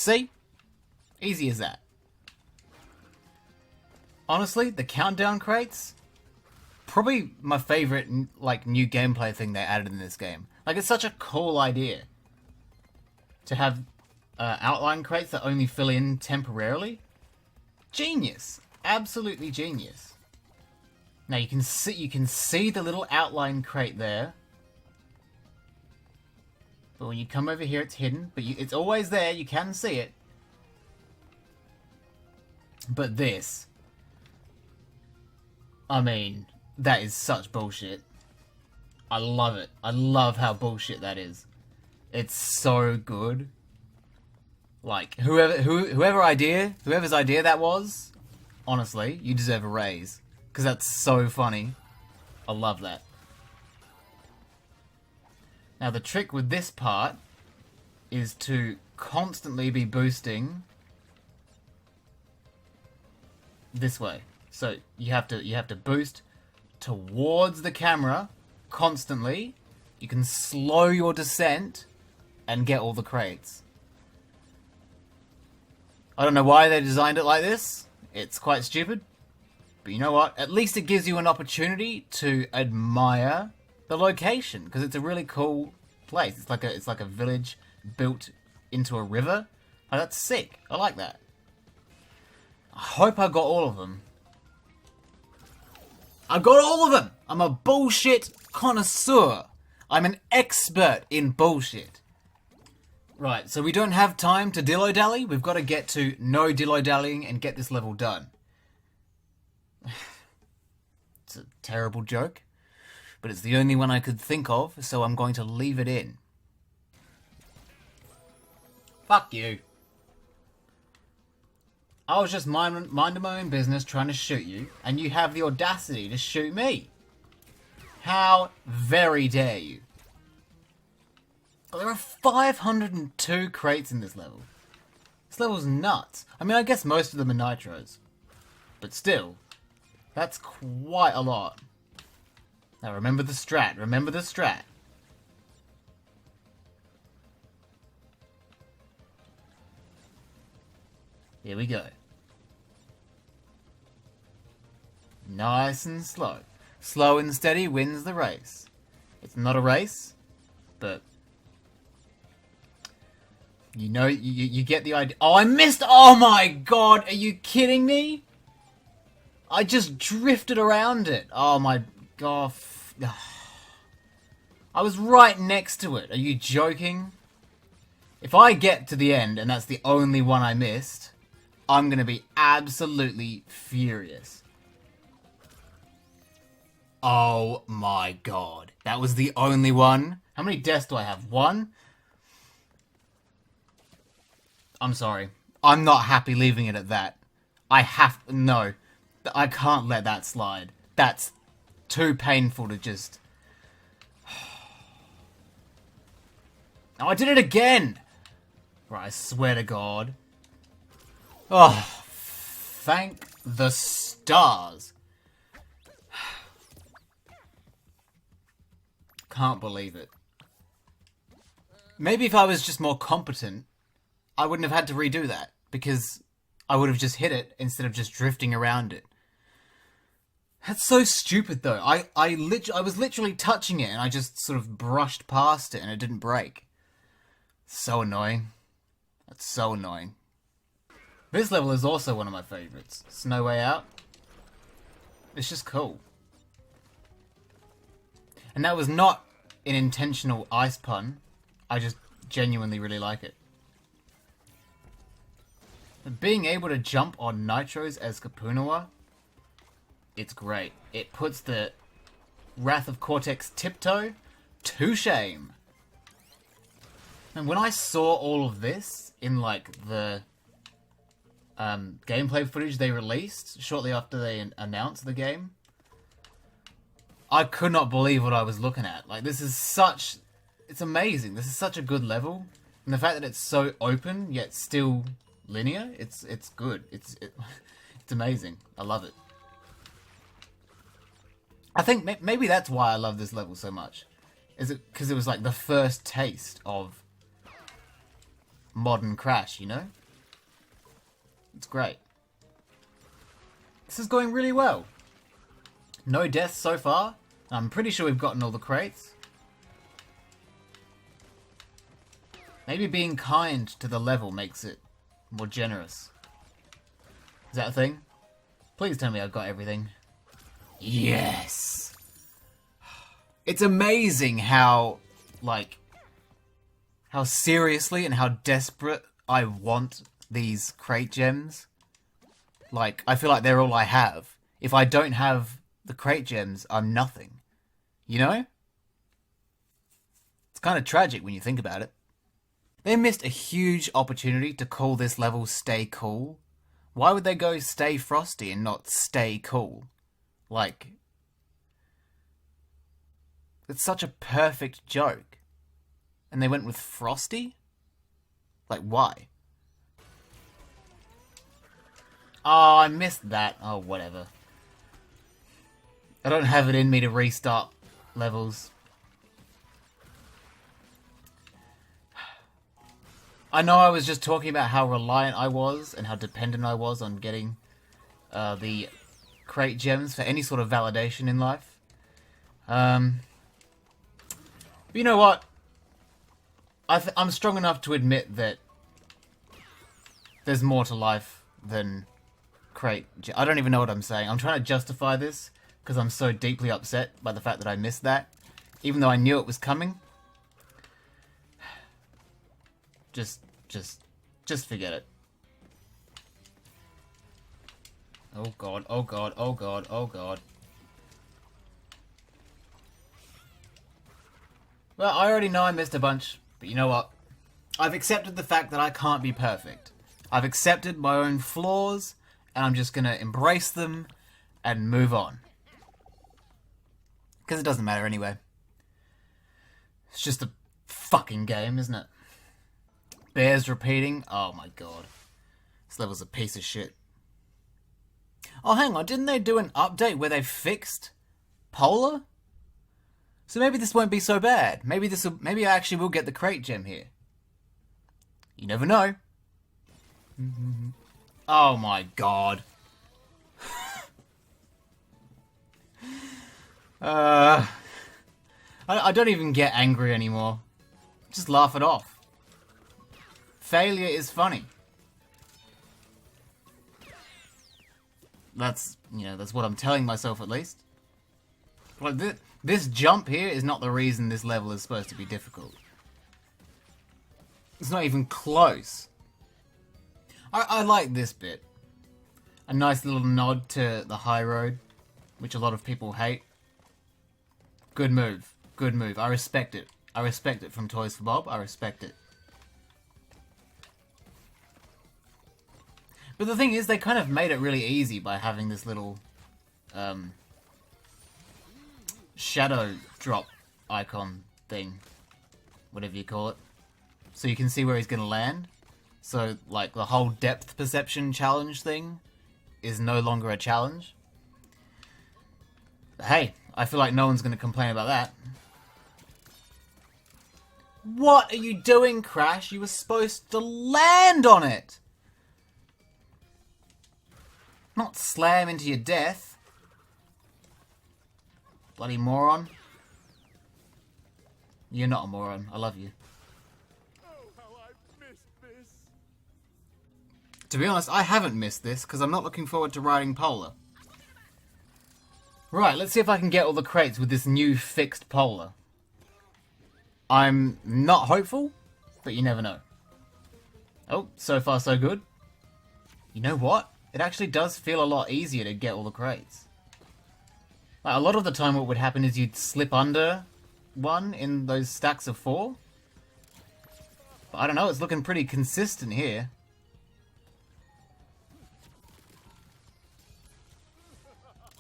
Speaker 1: See? Easy as that. Honestly, the countdown crates, probably my favorite like new gameplay thing they added in this game. Like, it's such a cool idea to have outline crates that only fill in temporarily. Genius, absolutely genius. Now you can see the little outline crate there, but when you come over here, it's hidden. But it's always there. You can see it. But this, I mean, that is such bullshit. I love it. I love how bullshit that is. It's so good. Like, whoever's idea that was, honestly, you deserve a raise. Because that's so funny. I love that. Now the trick with this part is to constantly be boosting this way. So you have to boost towards the camera constantly. You can slow your descent and get all the crates. I don't know why they designed it like this. It's quite stupid. But you know what? At least it gives you an opportunity to admire the location, because it's a really cool place. It's like a village built into a river. Oh, that's sick. I like that. I hope I got all of them. I got all of them! I'm a bullshit connoisseur. I'm an expert in bullshit. Right, so we don't have time to dillo-dally. We've got to get to no dillo-dallying and get this level done. It's a terrible joke, but it's the only one I could think of, so I'm going to leave it in. Fuck you. I was just minding my own business trying to shoot you, and you have the audacity to shoot me. How very dare you. But there are 502 crates in this level. This level's nuts. I mean, I guess most of them are nitros. But still, that's quite a lot. Now remember the strat. Remember the strat. Here we go. Nice and slow. Slow and steady wins the race. It's not a race, but you know, you get the idea. Oh, I missed! Oh my god, are you kidding me? I just drifted around it. Oh my god. I was right next to it. Are you joking? If I get to the end and that's the only one I missed, I'm gonna be absolutely furious. Oh my god. That was the only one? How many deaths do I have? One? I'm sorry. I'm not happy leaving it at that. No. I can't let that slide. That's too painful to just... Oh, I did it again! Right, I swear to God. Oh, thank the stars. Can't believe it. Maybe if I was just more competent, I wouldn't have had to redo that, because I would have just hit it instead of just drifting around it. That's so stupid, though. I was literally touching it, and I just sort of brushed past it, and it didn't break. So annoying. That's so annoying. This level is also one of my favourites. Snow Way Out. It's just cool. And that was not an intentional ice pun. I just genuinely really like it. But being able to jump on nitros as Kapunawa, it's great. It puts the Wrath of Cortex Tiptoe to shame. And when I saw all of this in like the gameplay footage they released shortly after they announced the game, I could not believe what I was looking at. Like, this is such... It's amazing. This is such a good level. And the fact that it's so open, yet still linear, it's good. It's amazing. I love it. I think maybe that's why I love this level so much. Is it because it was like the first taste of modern Crash, you know? It's great. This is going really well. No deaths so far. I'm pretty sure we've gotten all the crates. Maybe being kind to the level makes it more generous. Is that a thing? Please tell me I've got everything. Yes! It's amazing how, like, how seriously and how desperate I want these crate gems. Like, I feel like they're all I have. If I don't have the crate gems, I'm nothing. You know? It's kind of tragic when you think about it. They missed a huge opportunity to call this level Stay Cool. Why would they go Stay Frosty and not Stay Cool? Like, it's such a perfect joke. And they went with Frosty? Like, why? Oh, I missed that. Oh, whatever. I don't have it in me to restart levels. I know I was just talking about how reliant I was and how dependent I was on getting the crate gems for any sort of validation in life. But you know what? I'm strong enough to admit that there's more to life than crate. I don't even know what I'm saying. I'm trying to justify this because I'm so deeply upset by the fact that I missed that, even though I knew it was coming. Just forget it. Oh god, oh god, oh god, oh god. Well, I already know I missed a bunch, but you know what? I've accepted the fact that I can't be perfect. I've accepted my own flaws, and I'm just gonna embrace them and move on. Because it doesn't matter anyway. It's just a fucking game, isn't it? Bears repeating? Oh my god. This level's a piece of shit. Oh, hang on. Didn't they do an update where they fixed Polar? So maybe this won't be so bad. Maybe I actually will get the crate gem here. You never know. Oh my god. I don't even get angry anymore. Just laugh it off. Failure is funny. That's what I'm telling myself at least. Like this jump here is not the reason this level is supposed to be difficult. It's not even close. I like this bit. A nice little nod to the high road, which a lot of people hate. Good move. Good move. I respect it. I respect it from Toys for Bob. I respect it. But the thing is, they kind of made it really easy by having this little shadow drop icon thing. Whatever you call it. So you can see where he's going to land. So, like, the whole depth perception challenge thing is no longer a challenge. But hey, I feel like no one's going to complain about that. What are you doing, Crash? You were supposed to land on it! Not slam into your death. Bloody moron. You're not a moron. I love you.
Speaker 3: Oh, how I missed this.
Speaker 1: To be honest, I haven't missed this because I'm not looking forward to riding Polar. Right, let's see if I can get all the crates with this new fixed Polar. I'm not hopeful, but you never know. Oh, so far so good. You know what? It actually does feel a lot easier to get all the crates. Like, a lot of the time what would happen is you'd slip under one in those stacks of 4. But I don't know, it's looking pretty consistent here.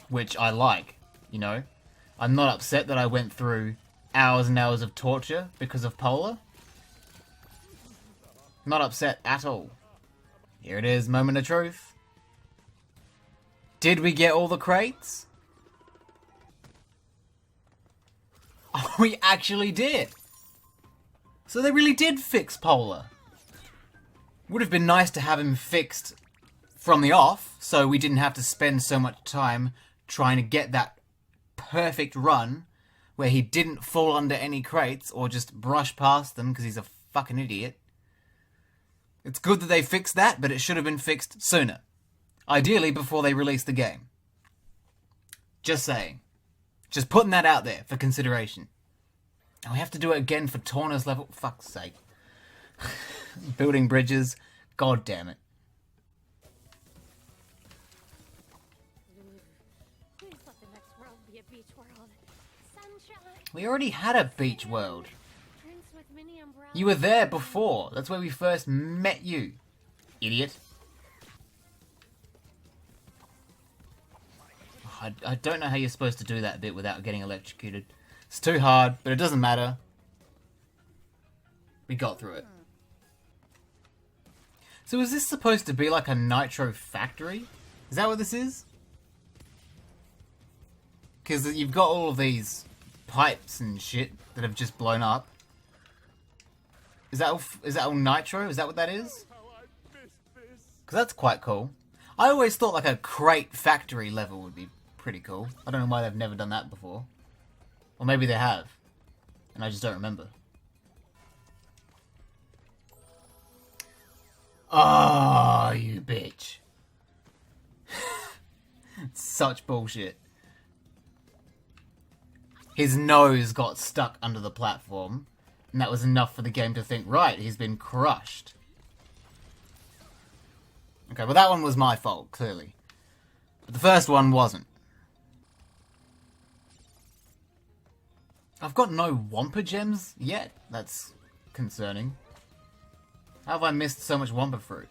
Speaker 1: Which I like, you know. I'm not upset that I went through hours and hours of torture because of Polar. Not upset at all. Here it is, moment of truth. Did we get all the crates? Oh, we actually did. So they really did fix Polar. Would have been nice to have him fixed from the off, so we didn't have to spend so much time trying to get that perfect run where he didn't fall under any crates or just brush past them because he's a fucking idiot. It's good that they fixed that, but it should have been fixed sooner. Ideally before they released the game. Just saying. Just putting that out there for consideration. And we have to do it again for Torna's level. Fuck's sake. Building bridges. God damn it.
Speaker 2: Please let the next world be a beach world. Sunshine.
Speaker 1: We already had a beach world.
Speaker 2: Drinks with mini umbrellas.
Speaker 1: You were there before. That's where we first met you. Idiot. I don't know how you're supposed to do that bit without getting electrocuted. It's too hard, but it doesn't matter. We got through it. So is this supposed to be like a nitro factory? Is that what this is? Because you've got all of these pipes and shit that have just blown up. Is that all nitro? Is that what that is? Because that's quite cool. I always thought like a crate factory level would be pretty cool. I don't know why they've never done that before. Or maybe they have. And I just don't remember. Oh, you bitch. Such bullshit. His nose got stuck under the platform. And that was enough for the game to think, right, he's been crushed. Okay, well that one was my fault, clearly. But the first one wasn't. I've got no Wampa gems yet. That's concerning. How have I missed so much Wampa fruit?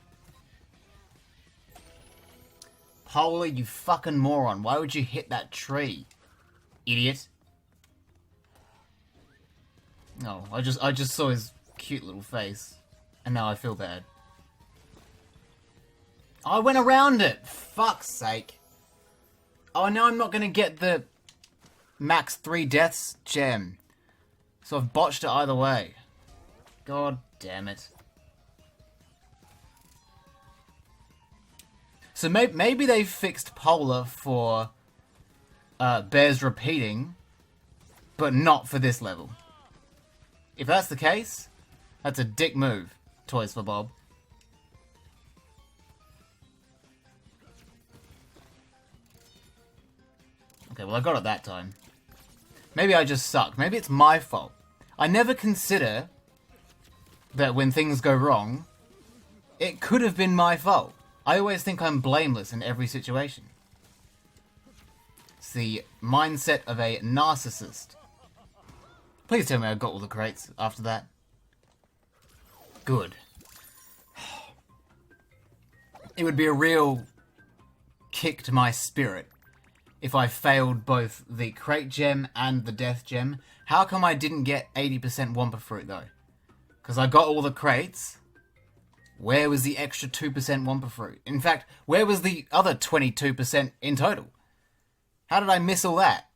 Speaker 1: Holy, you fucking moron. Why would you hit that tree? Idiot. Oh, I just saw his cute little face. And now I feel bad. I went around it! Fuck's sake. Oh, now I'm not gonna get the max 3 deaths gem. So I've botched it either way. God damn it. So maybe they fixed Polar for bears repeating, but not for this level. If that's the case, that's a dick move, Toys for Bob. Okay, well I got it that time. Maybe I just suck. Maybe it's my fault. I never consider that when things go wrong, it could have been my fault. I always think I'm blameless in every situation. It's the mindset of a narcissist. Please tell me I got all the crates after that. Good. It would be a real kick to my spirit if I failed both the crate gem and the death gem. How come I didn't get 80% Wampa fruit though? Because I got all the crates. Where was the extra 2% Wampa fruit? In fact, where was the other 22% in total? How did I miss all that?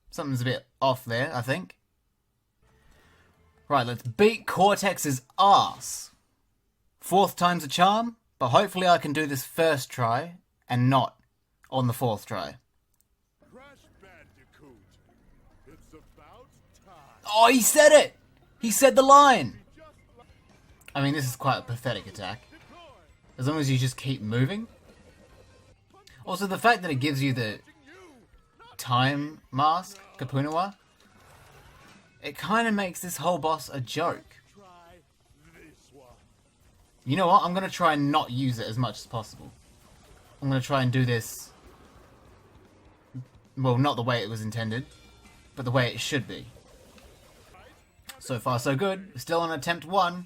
Speaker 1: Something's a bit off there, I think. Right, let's beat Cortex's ass. 4th time's a charm, but hopefully I can do this first try and not on the 4th try.
Speaker 3: Crash Bandicoot. It's about time.
Speaker 1: Oh, he said it! He said the line! I mean, this is quite a pathetic attack. As long as you just keep moving. Also, the fact that it gives you the time mask, Kapunawa, it kind of makes this whole boss a joke.
Speaker 3: Try this one.
Speaker 1: You know what? I'm going to try and not use it as much as possible. I'm going to try and do this, well, not the way it was intended, but the way it should be. So far, so good. We're still on attempt 1.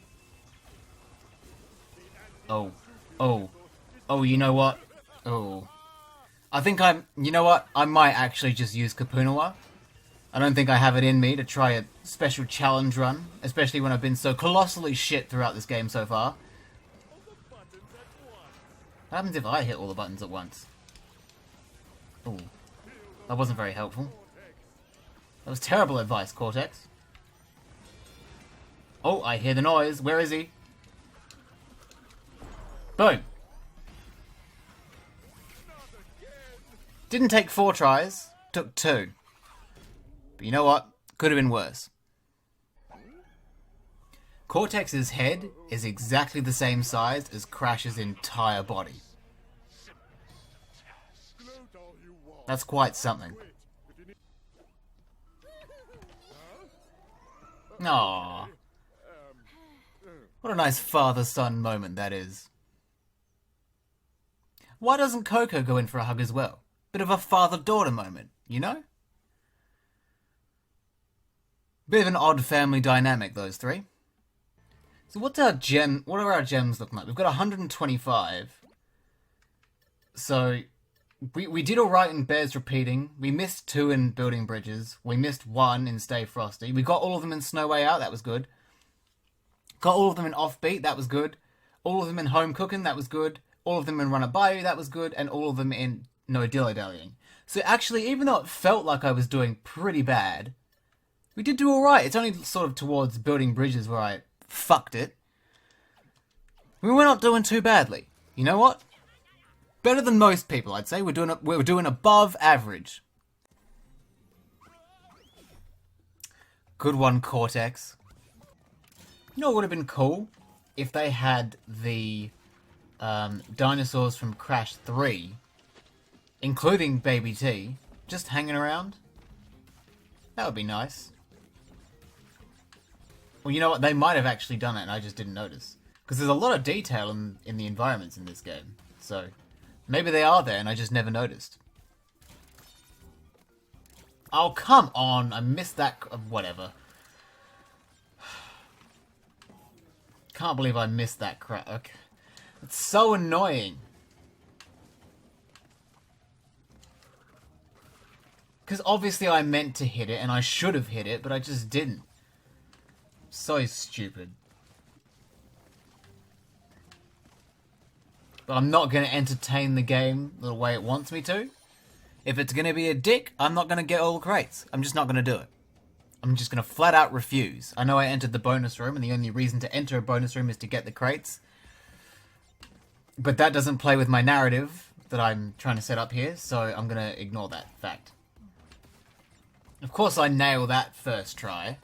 Speaker 1: Oh, you know what? Oh. I think you know what? I might actually just use Kapunawa. I don't think I have it in me to try a special challenge run, especially when I've been so colossally shit throughout this game so far. What happens if I hit all the buttons at once? Oh, that wasn't very helpful. That was terrible advice, Cortex. Oh, I hear the noise. Where is he? Boom. Didn't take 4 tries, took 2. But you know what? Could have been worse. Cortex's head is exactly the same size as Crash's entire body. That's quite something. Aww. What a nice father-son moment that is. Why doesn't Coco go in for a hug as well? Bit of a father-daughter moment, you know? Bit of an odd family dynamic, those three. So what are our gems looking like? We've got 125. So we did alright in Bears Repeating. We missed 2 in Building Bridges. We missed 1 in Stay Frosty. We got all of them in Snow Way Out, that was good. Got all of them in Offbeat, that was good. All of them in Home Cooking, that was good. All of them in Run a Bayou, that was good. And all of them in No Dilly Dallying. So actually, even though it felt like I was doing pretty bad, we did do alright. It's only sort of towards Building Bridges where I fucked it. We were not doing too badly. You know what? Better than most people, I'd say. We're doing above average. Good one, Cortex. You know what would have been cool? If they had the dinosaurs from Crash 3, including Baby T, just hanging around. That would be nice. Well, you know what? They might have actually done it and I just didn't notice. Because there's a lot of detail in the environments in this game. So, maybe they are there and I just never noticed. Oh, come on! I missed that... whatever. Can't believe I missed that crap. Okay. It's so annoying. Because obviously I meant to hit it and I should have hit it, but I just didn't. So stupid. But I'm not going to entertain the game the way it wants me to. If it's going to be a dick, I'm not going to get all the crates. I'm just not going to do it. I'm just going to flat out refuse. I know I entered the bonus room, and the only reason to enter a bonus room is to get the crates. But that doesn't play with my narrative that I'm trying to set up here, so I'm going to ignore that fact. Of course I nail that first try,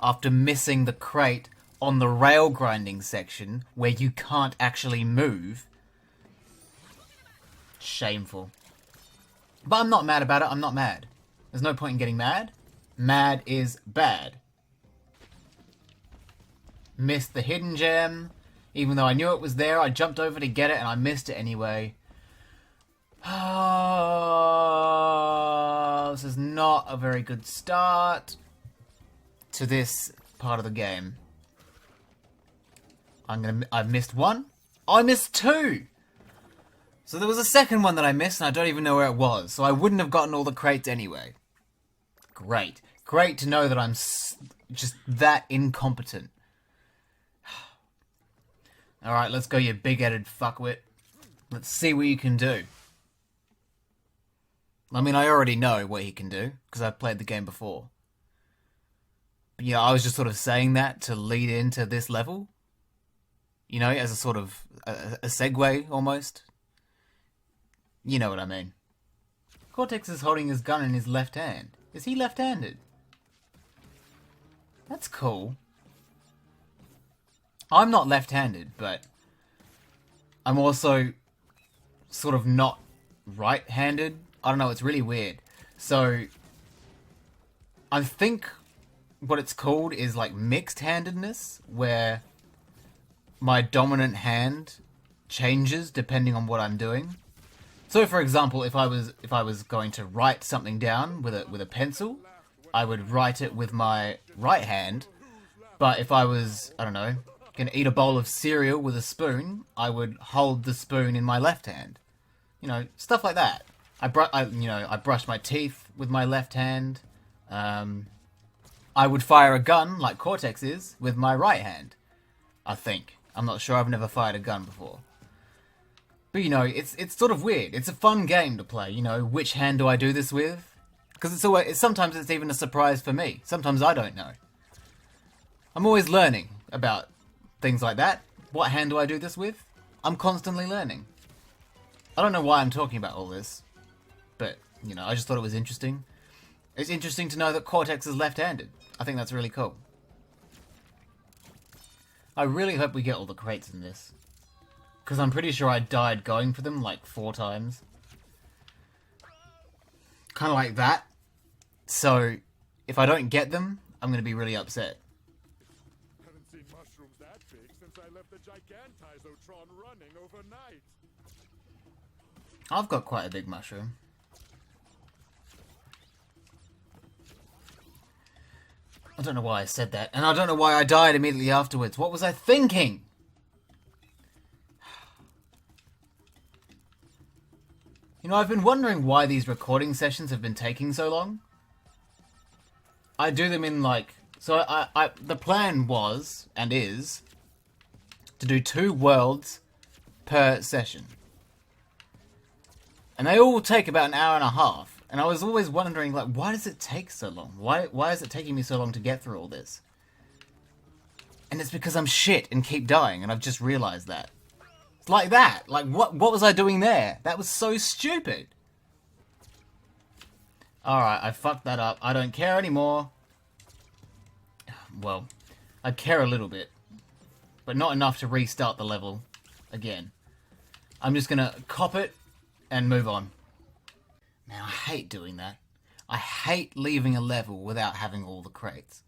Speaker 1: after missing the crate on the rail grinding section, where you can't actually move. Shameful. But I'm not mad about it, I'm not mad. There's no point in getting mad. Mad is bad. Missed the hidden gem. Even though I knew it was there, I jumped over to get it and I missed it anyway. Oh, this is not a very good start to this part of the game. I've missed 1. Oh, I missed 2! So there was a second one that I missed and I don't even know where it was. So I wouldn't have gotten all the crates anyway. Great. Great to know that I'm just that incompetent. Alright, let's go, you big-headed fuckwit. Let's see what you can do. I mean, I already know what he can do, because I've played the game before. But, you know, I was just sort of saying that to lead into this level. You know, as a sort of a segue, almost. You know what I mean. Cortex is holding his gun in his left hand. Is he left-handed? That's cool. I'm not left-handed, but I'm also sort of not right-handed. I don't know, it's really weird. So, I think what it's called is like mixed-handedness, where my dominant hand changes depending on what I'm doing. So, for example, if I was going to write something down with a pencil, I would write it with my right hand. But if I was, I don't know, going to eat a bowl of cereal with a spoon, I would hold the spoon in my left hand. You know, stuff like that. I brush my teeth with my left hand. I would fire a gun like Cortex is with my right hand. I think. I'm not sure. I've never fired a gun before. But, you know, it's sort of weird. It's a fun game to play, you know, which hand do I do this with? Because sometimes it's even a surprise for me. Sometimes I don't know. I'm always learning about things like that. What hand do I do this with? I'm constantly learning. I don't know why I'm talking about all this, but, you know, I just thought it was interesting. It's interesting to know that Cortex is left-handed. I think that's really cool. I really hope we get all the crates in this. Because I'm pretty sure I died going for them like 4 times. Kind of like that. So, if I don't get them, I'm going to be really upset.
Speaker 3: Haven't seen mushrooms that big since I left the Gigantizotron running overnight.
Speaker 1: I've got quite a big mushroom. I don't know why I said that, and I don't know why I died immediately afterwards. What was I thinking? You know, I've been wondering why these recording sessions have been taking so long. I do them in like... So the plan was, and is, to do 2 worlds per session. And they all take about an hour and a half. And I was always wondering, like, why does it take so long? Why is it taking me so long to get through all this? And it's because I'm shit and keep dying, and I've just realised that. It's like that. Like, what was I doing there? That was so stupid. Alright, I fucked that up. I don't care anymore. Well, I care a little bit. But not enough to restart the level again. I'm just gonna cop it and move on. Man, I hate doing that. I hate leaving a level without having all the crates.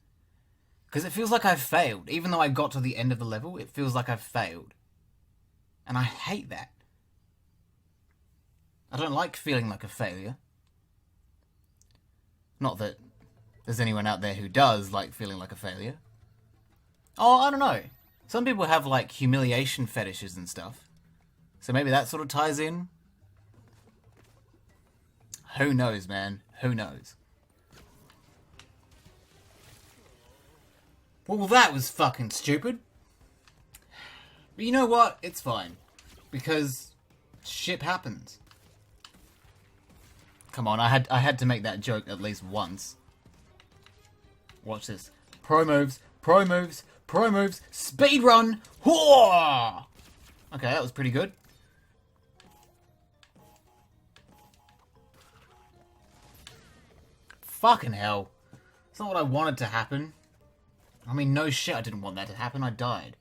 Speaker 1: Because it feels like I've failed. Even though I got to the end of the level, it feels like I've failed. And I hate that. I don't like feeling like a failure. Not that there's anyone out there who does like feeling like a failure. Oh, I don't know. Some people have like humiliation fetishes and stuff. So maybe that sort of ties in. Who knows, man? Who knows? Well, that was fucking stupid. But you know what? It's fine. Because shit happens. Come on, I had to make that joke at least once. Watch this. Pro moves, pro moves, pro moves, speed run! Whoa! Okay, that was pretty good. Fucking hell. It's not what I wanted to happen. I mean, no shit, I didn't want that to happen. I died.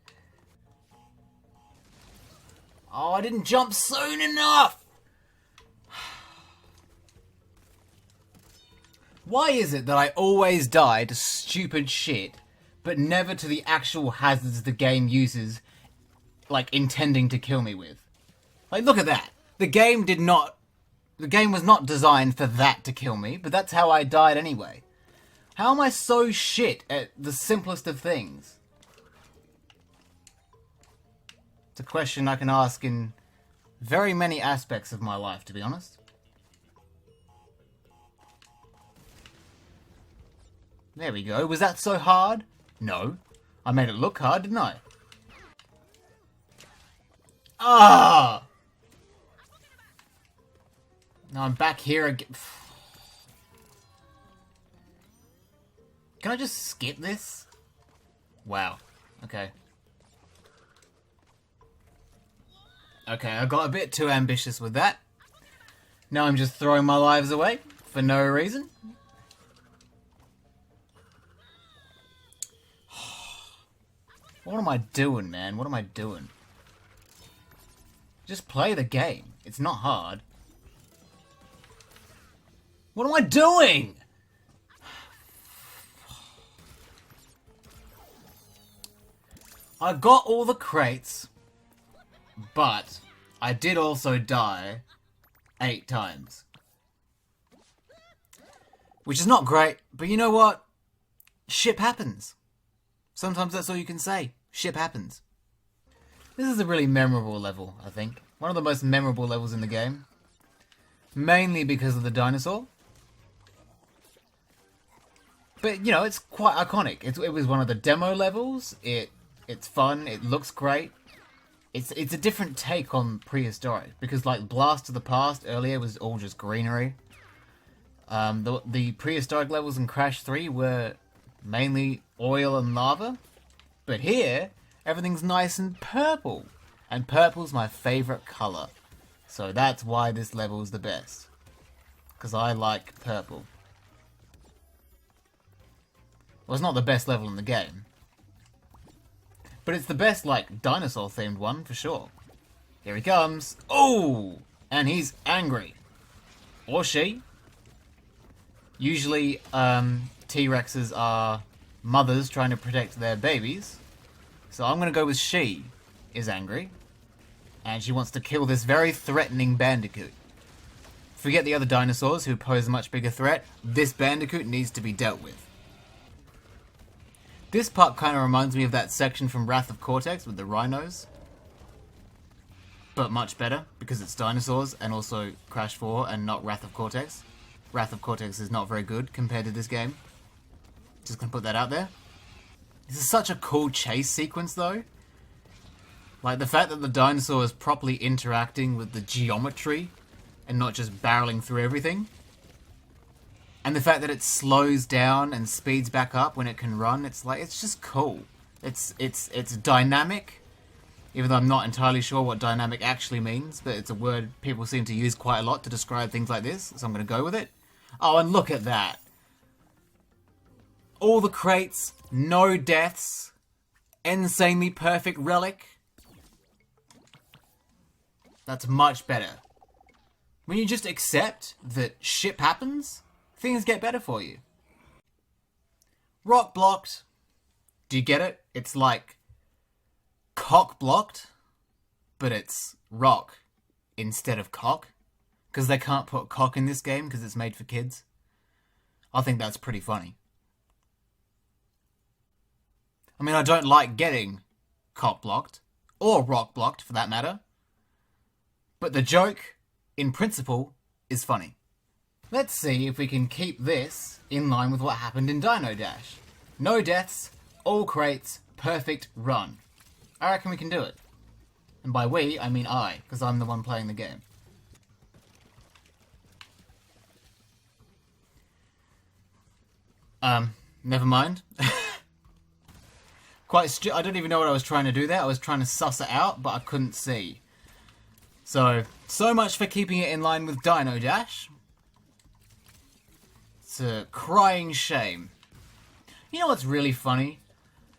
Speaker 1: Oh, I didn't jump soon enough! Why is it that I always die to stupid shit, but never to the actual hazards the game uses, like, intending to kill me with? Like, look at that. The game was not designed for that to kill me, but that's how I died anyway. How am I so shit at the simplest of things? It's a question I can ask in very many aspects of my life, to be honest. There we go. Was that so hard? No. I made it look hard, didn't I? Ah! Now I'm back here again. Can I just skip this? Wow. Okay. Okay, I got a bit too ambitious with that. Now I'm just throwing my lives away for no reason. What am I doing, man? What am I doing? Just play the game. It's not hard. What am I doing? I got all the crates, but I did also die 8 times. Which is not great, but you know what? Shit happens. Sometimes that's all you can say. Shit happens. This is a really memorable level, I think. One of the most memorable levels in the game. Mainly because of the dinosaur. But, you know, it's quite iconic. It was one of the demo levels. It's fun. It looks great. It's a different take on prehistoric. Because, like, Blast of the Past earlier was all just greenery. The prehistoric levels in Crash 3 were mainly oil and lava. But here, everything's nice and purple. And purple's my favourite colour. So that's why this level is the best. Because I like purple. Well, it's not the best level in the game. But it's the best, like, dinosaur-themed one, for sure. Here he comes. Oh! And he's angry. Or she. Usually, T-Rexes are mothers trying to protect their babies. So I'm going to go with she is angry. And she wants to kill this very threatening Bandicoot. Forget the other dinosaurs who pose a much bigger threat. This Bandicoot needs to be dealt with. This part kind of reminds me of that section from Wrath of Cortex with the rhinos. But much better, because it's dinosaurs and also Crash 4 and not Wrath of Cortex. Wrath of Cortex is not very good compared to this game. Just gonna put that out there. This is such a cool chase sequence though. Like the fact that the dinosaur is properly interacting with the geometry and not just barreling through everything. And the fact that it slows down and speeds back up when it can run, it's just cool. It's dynamic, even though I'm not entirely sure what dynamic actually means, but it's a word people seem to use quite a lot to describe things like this, so I'm going to go with it. Oh, and look at that. All the crates, no deaths, insanely perfect relic. That's much better. When you just accept that shit happens, things get better for you. Rock blocked. Do you get it? It's like cock blocked, but it's rock instead of cock. Because they can't put cock in this game because it's made for kids. I think that's pretty funny. I mean, I don't like getting cock blocked, or rock blocked for that matter. But the joke, in principle, is funny. Let's see if we can keep this in line with what happened in Dino Dash. No deaths, all crates, perfect run. I reckon we can do it. And by we, I mean I, because I'm the one playing the game. Never mind. I don't even know what I was trying to do there. I was trying to suss it out, but I couldn't see. So much for keeping it in line with Dino Dash. It's a crying shame. You know what's really funny?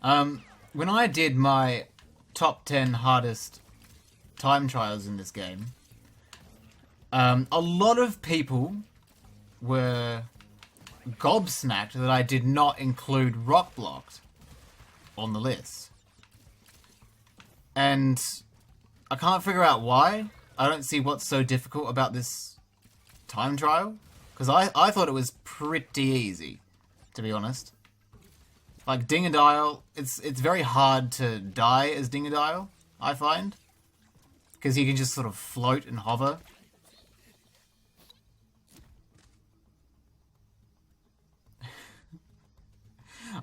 Speaker 1: When I did my top 10 hardest time trials in this game, a lot of people were gobsmacked that I did not include Rock Blocked on the list. And I can't figure out why. I don't see what's so difficult about this time trial. Because I thought it was pretty easy, to be honest. Like Dingodile, it's very hard to die as Dingodile, I find. Because you can just sort of float and hover.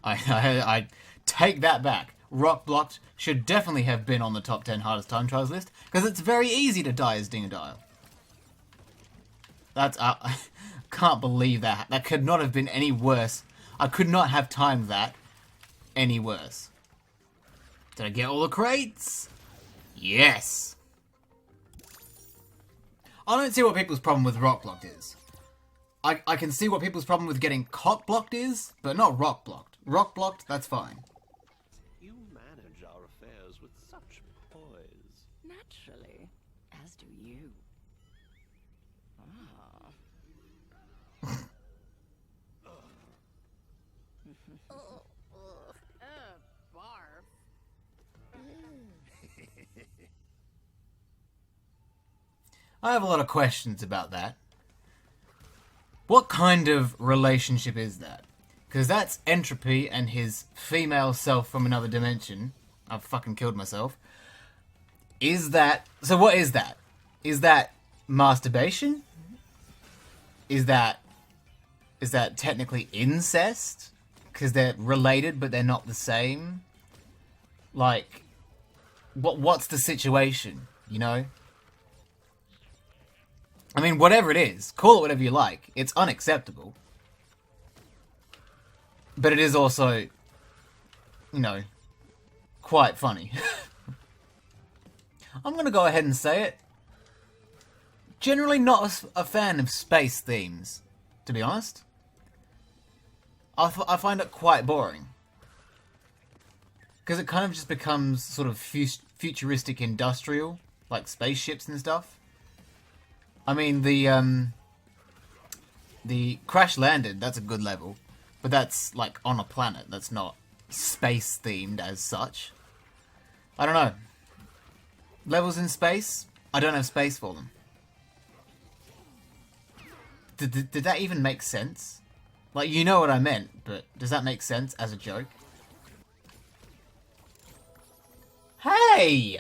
Speaker 1: I take that back. Rock Blocked should definitely have been on the top 10 hardest time trials list, because it's very easy to die as Dingodile. That's... I can't believe that. That could not have been any worse. I could not have timed that any worse. Did I get all the crates? Yes! I don't see what people's problem with Rock Blocked is. I can see what people's problem with getting Cock Blocked is, but not Rock Blocked. Rock Blocked, that's fine.
Speaker 4: You manage our affairs with such poise.
Speaker 2: Naturally, as do you. Ah. Barf.
Speaker 1: I have a lot of questions about that. What kind of relationship is that? Because that's Entropy and his female self from another dimension. I've fucking killed myself. Is that... So what is that? Is that masturbation? Is that technically incest? Because they're related but they're not the same? Like, what's the situation, you know? I mean, whatever it is, call it whatever you like. It's unacceptable. But it is also, you know, quite funny. I'm gonna go ahead and say it. Generally not a fan of space themes, to be honest. I find it quite boring. Because it kind of just becomes sort of futuristic industrial, like spaceships and stuff. I mean, the Crash Landed, that's a good level. But that's, like, on a planet. That's not space-themed as such. I don't know. Levels in space? I don't have space for them. Did that even make sense? Like, you know what I meant, but does that make sense as a joke? Hey!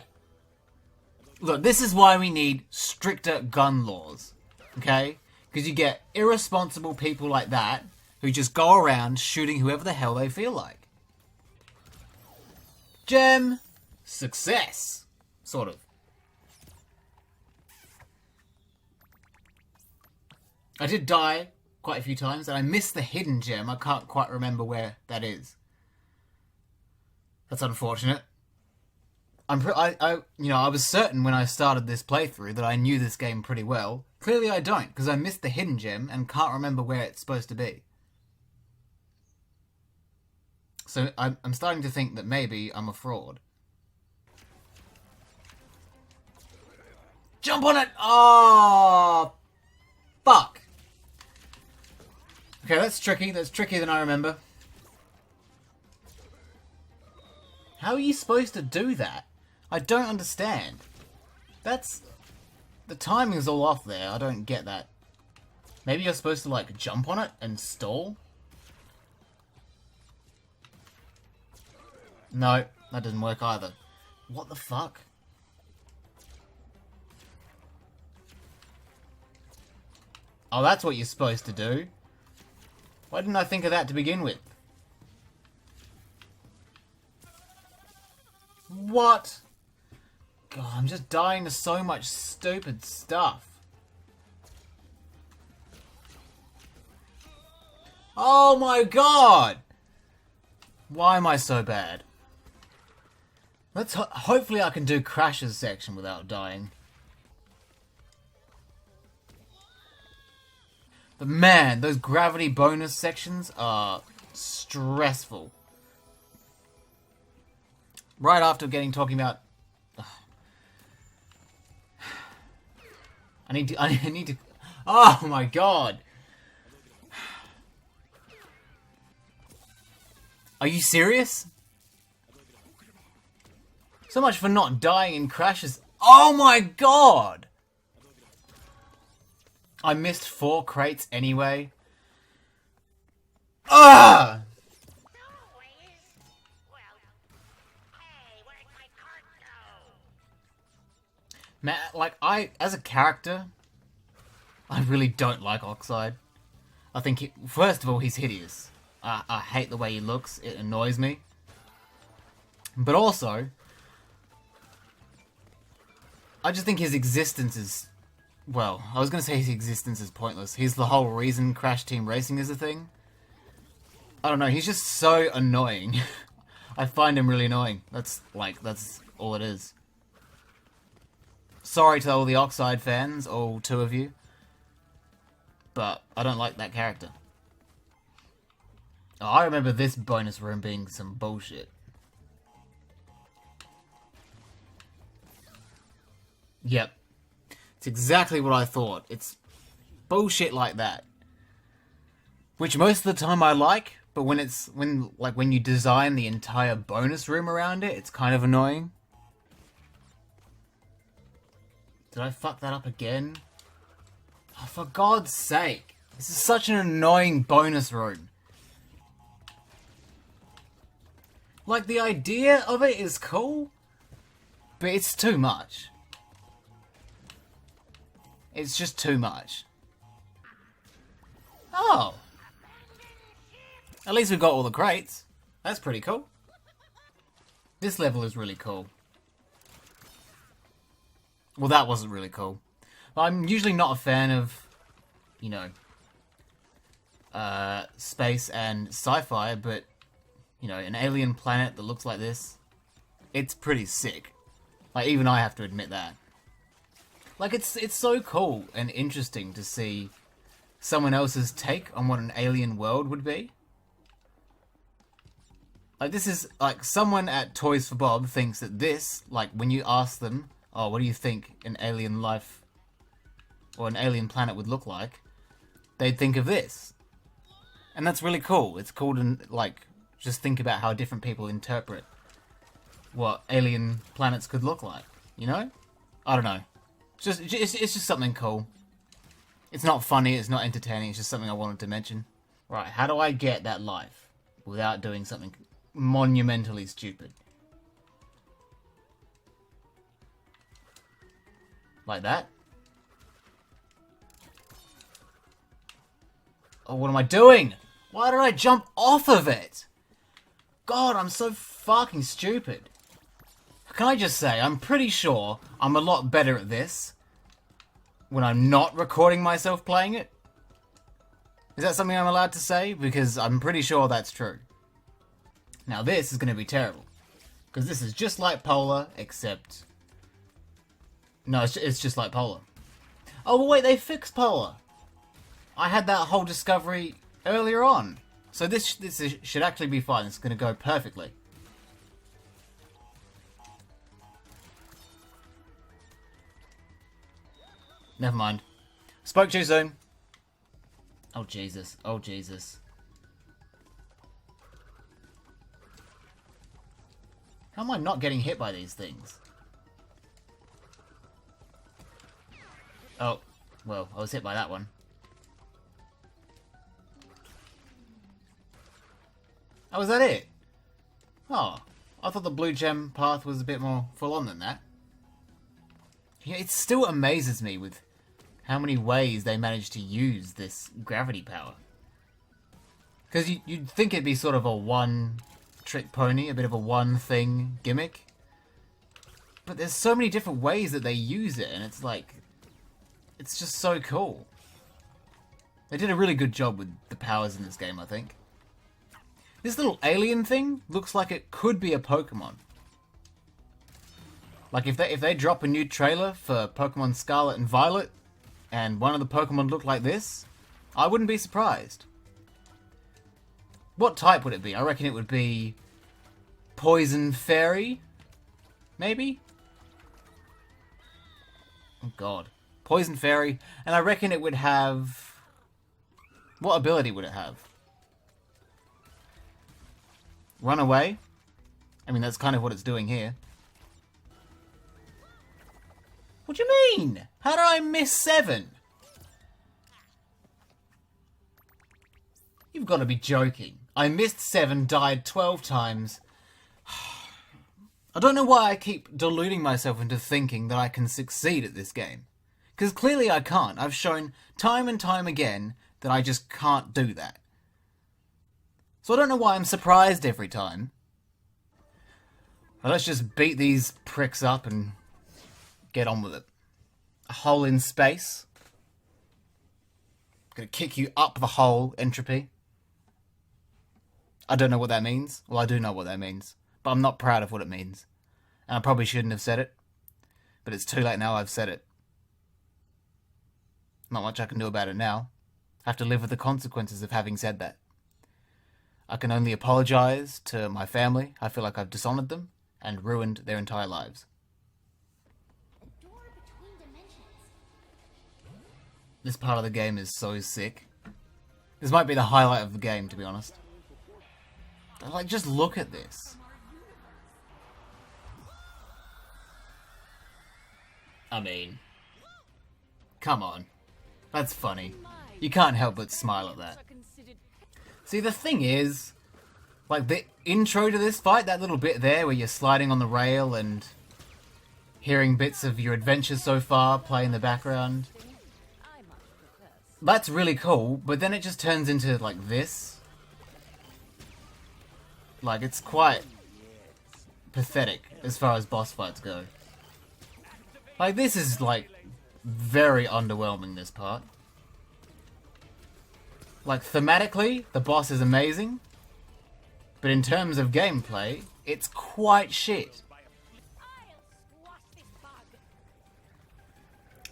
Speaker 1: Look, this is why we need stricter gun laws. Okay? Because you get irresponsible people like that who just go around shooting whoever the hell they feel like. Gem. Success. Sort of. I did die quite a few times, and I missed the hidden gem. I can't quite remember where that is. That's unfortunate. I was certain when I started this playthrough that I knew this game pretty well. Clearly I don't, because I missed the hidden gem and can't remember where it's supposed to be. So I'm starting to think that maybe I'm a fraud. Jump on it! Oh, fuck. Okay, that's tricky. That's trickier than I remember. How are you supposed to do that? I don't understand. That's... The timing's all off there. I don't get that. Maybe you're supposed to, like, jump on it and stall? No, that doesn't work either. What the fuck? Oh, that's what you're supposed to do. Why didn't I think of that to begin with? What? God, I'm just dying to so much stupid stuff. Oh my god! Why am I so bad? Hopefully I can do Crash's section without dying. But man, those gravity bonus sections are stressful. Right after talking about... I need to... Oh my god! Are you serious? So much for not dying in Crashes. Oh my god! I missed 4 crates anyway. Ah! Man, like, as a character, I really don't like Oxide. I think, first of all, he's hideous. I hate the way he looks. It annoys me. But also, I just think his existence is... Well, I was going to say his existence is pointless. He's the whole reason Crash Team Racing is a thing. I don't know, he's just so annoying. I find him really annoying. That's all it is. Sorry to all the Oxide fans, all 2 of you. But I don't like that character. Oh, I remember this bonus room being some bullshit. Yep. It's exactly what I thought. It's bullshit like that. Which most of the time I like, but when you design the entire bonus room around it, it's kind of annoying. Did I fuck that up again? Oh, for God's sake. This is such an annoying bonus room. Like, the idea of it is cool, but it's too much. It's just too much. Oh. At least we've got all the crates. That's pretty cool. This level is really cool. Well, that wasn't really cool. I'm usually not a fan of, you know, space and sci-fi, but, you know, an alien planet that looks like this, it's pretty sick. Like, even I have to admit that. Like, it's so cool and interesting to see someone else's take on what an alien world would be. Like, this is, like, someone at Toys for Bob thinks that this, like, when you ask them, oh, what do you think an alien life or an alien planet would look like, they'd think of this. And that's really cool. It's cool to, like, just think about how different people interpret what alien planets could look like, you know? I don't know. It's just something cool. It's not funny, it's not entertaining, it's just something I wanted to mention. Right, how do I get that life without doing something monumentally stupid? Like that? Oh, what am I doing? Why did I jump off of it? God, I'm so fucking stupid. Can I just say, I'm pretty sure I'm a lot better at this when I'm not recording myself playing it. Is that something I'm allowed to say? Because I'm pretty sure that's true. Now this is going to be terrible. Because this is just like Polar, except... No, it's just like Polar. Oh, well, wait, they fixed Polar. I had that whole discovery earlier on. So this should actually be fine. It's going to go perfectly. Never mind. Spoke too soon. Oh, Jesus. Oh, Jesus. How am I not getting hit by these things? Oh, well, I was hit by that one. Oh, was that it? Oh, I thought the blue gem path was a bit more full on than that. Yeah, it still amazes me with how many ways they managed to use this gravity power. Because you'd think it'd be sort of a one-trick pony, a bit of a one-thing gimmick. But there's so many different ways that they use it, and it's like... It's just so cool. They did a really good job with the powers in this game, I think. This little alien thing looks like it could be a Pokemon. Like, if they drop a new trailer for Pokemon Scarlet and Violet, and one of the Pokemon looked like this, I wouldn't be surprised. What type would it be? I reckon it would be... Poison Fairy? Maybe? Oh god. Poison Fairy, and I reckon it would have... What ability would it have? Run away? I mean, that's kind of what it's doing here. What do you mean? How did I miss 7? You've got to be joking. I missed 7, died 12 times. I don't know why I keep deluding myself into thinking that I can succeed at this game. Because clearly I can't. I've shown time and time again that I just can't do that. So I don't know why I'm surprised every time. Well, let's just beat these pricks up and get on with it. A hole in space. Gonna kick you up the hole, entropy. I don't know what that means. Well, I do know what that means. But I'm not proud of what it means. And I probably shouldn't have said it. But it's too late now, I've said it. Not much I can do about it now. I have to live with the consequences of having said that. I can only apologise to my family. I feel like I've dishonoured them and ruined their entire lives. This part of the game is so sick. This might be the highlight of the game, to be honest. Like, just look at this. I mean, come on. That's funny. You can't help but smile at that. See, the thing is, like, the intro to this fight, that little bit there where you're sliding on the rail and hearing bits of your adventures so far play in the background. That's really cool, but then it just turns into, like, this. Like, it's quite pathetic as far as boss fights go. Like, this is, like, very underwhelming, this part. Like, thematically, the boss is amazing. But in terms of gameplay, it's quite shit.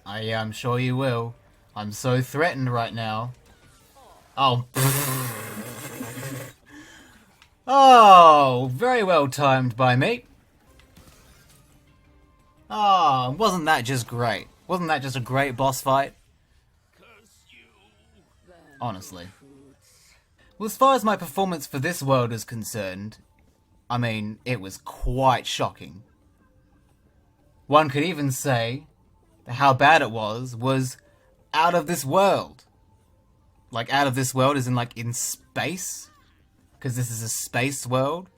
Speaker 1: I'm sure you will. I'm so threatened right now. Oh. Oh, very well timed by me. Oh, wasn't that just great? Wasn't that just a great boss fight? Honestly. Well, as far as my performance for this world is concerned, I mean, it was quite shocking. One could even say that how bad it was out of this world. Like, out of this world as in, like, in space? Because this is a space world.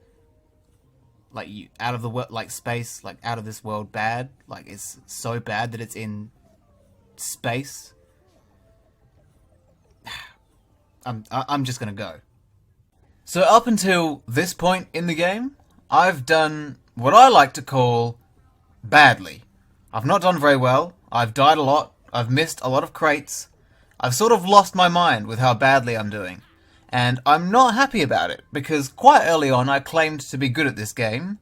Speaker 1: Like, you, out of the world, like, space, like, out of this world bad. Like, it's so bad that it's in space. I'm just gonna go. So up until this point in the game, I've done what I like to call badly. I've not done very well. I've died a lot. I've missed a lot of crates. I've sort of lost my mind with how badly I'm doing. And I'm not happy about it, because quite early on I claimed to be good at this game.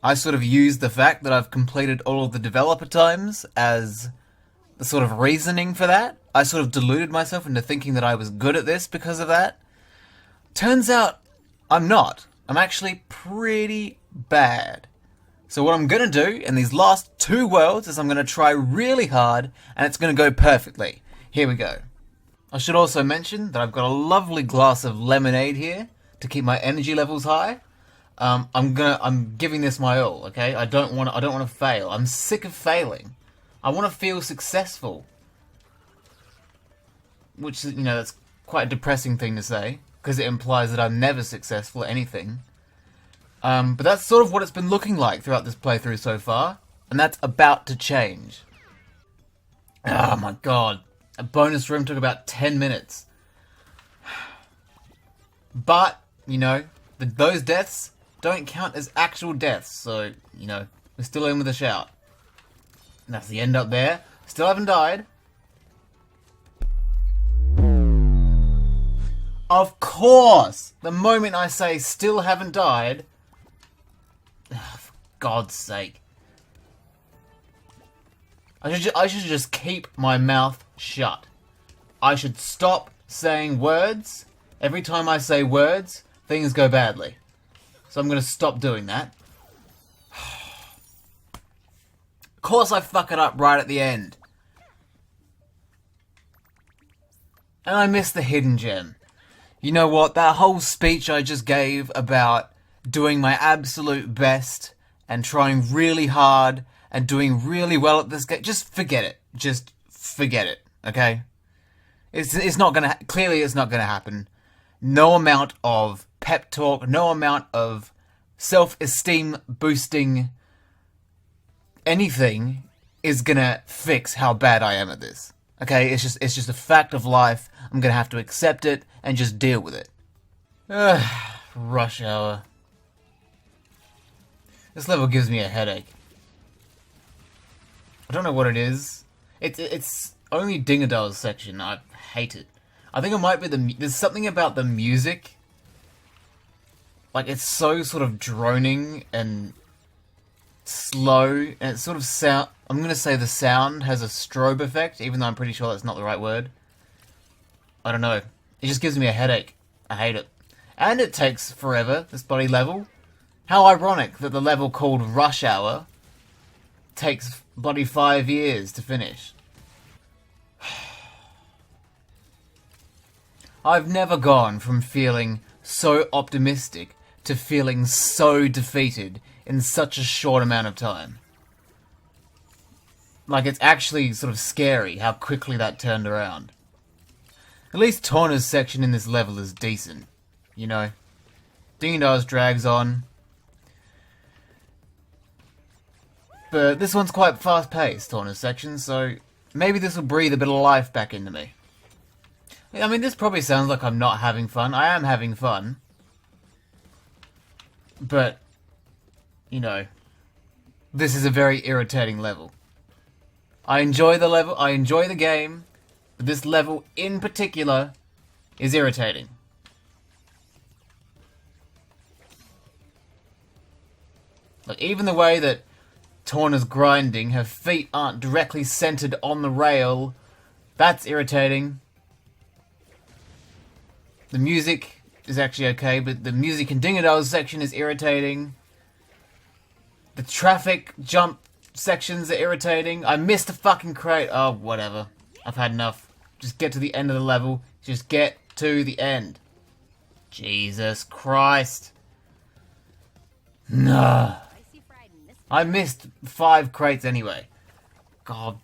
Speaker 1: I sort of used the fact that I've completed all of the developer times as the sort of reasoning for that. I sort of deluded myself into thinking that I was good at this because of that. Turns out I'm not. I'm actually pretty bad. So what I'm going to do in these last 2 worlds is I'm going to try really hard, and it's going to go perfectly. Here we go. I should also mention that I've got a lovely glass of lemonade here to keep my energy levels high. I'm giving this my all, okay? I don't want to fail. I'm sick of failing. I want to feel successful. Which, you know, that's quite a depressing thing to say, because it implies that I'm never successful at anything. But that's sort of what it's been looking like throughout this playthrough so far, and that's about to change. Oh my god. A bonus room took about 10 minutes. But, you know, those deaths don't count as actual deaths, so, you know, we're still in with a shout. And that's the end up there. Still haven't died. Of course! The moment I say still haven't died... Ugh, for God's sake. I should just keep my mouth shut. I should stop saying words. Every time I say words, things go badly. So I'm going to stop doing that. Of course I fuck it up right at the end. And I missed the hidden gem. You know what? That whole speech I just gave about doing my absolute best and trying really hard and doing really well at this game, just forget it. Just forget it, okay? It's not gonna... Clearly it's not gonna happen. No amount of pep talk, no amount of self-esteem boosting anything is gonna fix how bad I am at this. Okay, it's just a fact of life. I'm gonna have to accept it and just deal with it. Rush hour. This level gives me a headache. I don't know what it is. It's only Dingadale's section. I hate it. I think it might be there's something about the music. Like, it's so sort of droning and slow, and it sort of sound... I'm gonna say the sound has a strobe effect, even though I'm pretty sure that's not the right word. I don't know. It just gives me a headache. I hate it. And it takes forever, this bloody level. How ironic that the level called Rush Hour takes bloody 5 years to finish. I've never gone from feeling so optimistic to feeling so defeated in such a short amount of time. Like, it's actually sort of scary how quickly that turned around. At least Torna's section in this level is decent, you know. Dingadars drags on. But this one's quite fast-paced, Torna's section, so maybe this will breathe a bit of life back into me. I mean, this probably sounds like I'm not having fun. I am having fun. But, you know, this is a very irritating level. I enjoy the level, I enjoy the game, but this level in particular is irritating. Like, even the way that Torna's grinding. Her feet aren't directly centered on the rail. That's irritating. The music is actually okay, but the music in Dingodil's section is irritating. The traffic jump sections are irritating. I missed a fucking crate. Oh, whatever. I've had enough. Just get to the end of the level. Just get to the end. Jesus Christ. No.
Speaker 2: Spicy fried in this
Speaker 1: I missed 5 crates anyway. God.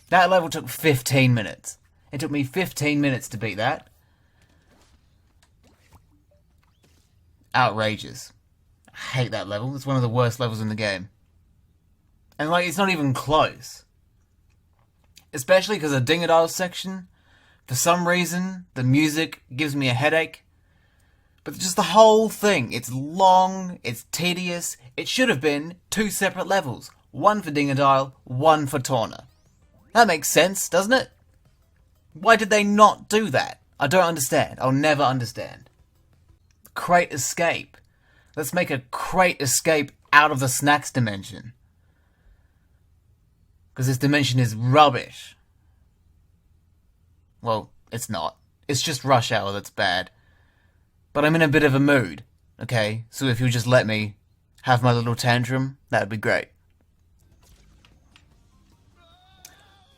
Speaker 1: That level took 15 minutes. It took me 15 minutes to beat that. Outrageous. I hate that level. It's one of the worst levels in the game. And like, it's not even close. Especially because of Dingodil's section. For some reason, the music gives me a headache. But just the whole thing. It's long, it's tedious. It should have been 2 separate levels. One for Dingodil, one for Torna. That makes sense, doesn't it? Why did they not do that? I don't understand. I'll never understand. Crate escape. Let's make a crate escape out of the snacks dimension. Because this dimension is rubbish. Well, it's not. It's just rush hour that's bad. But I'm in a bit of a mood, okay? So if you just let me have my little tantrum, that'd be great.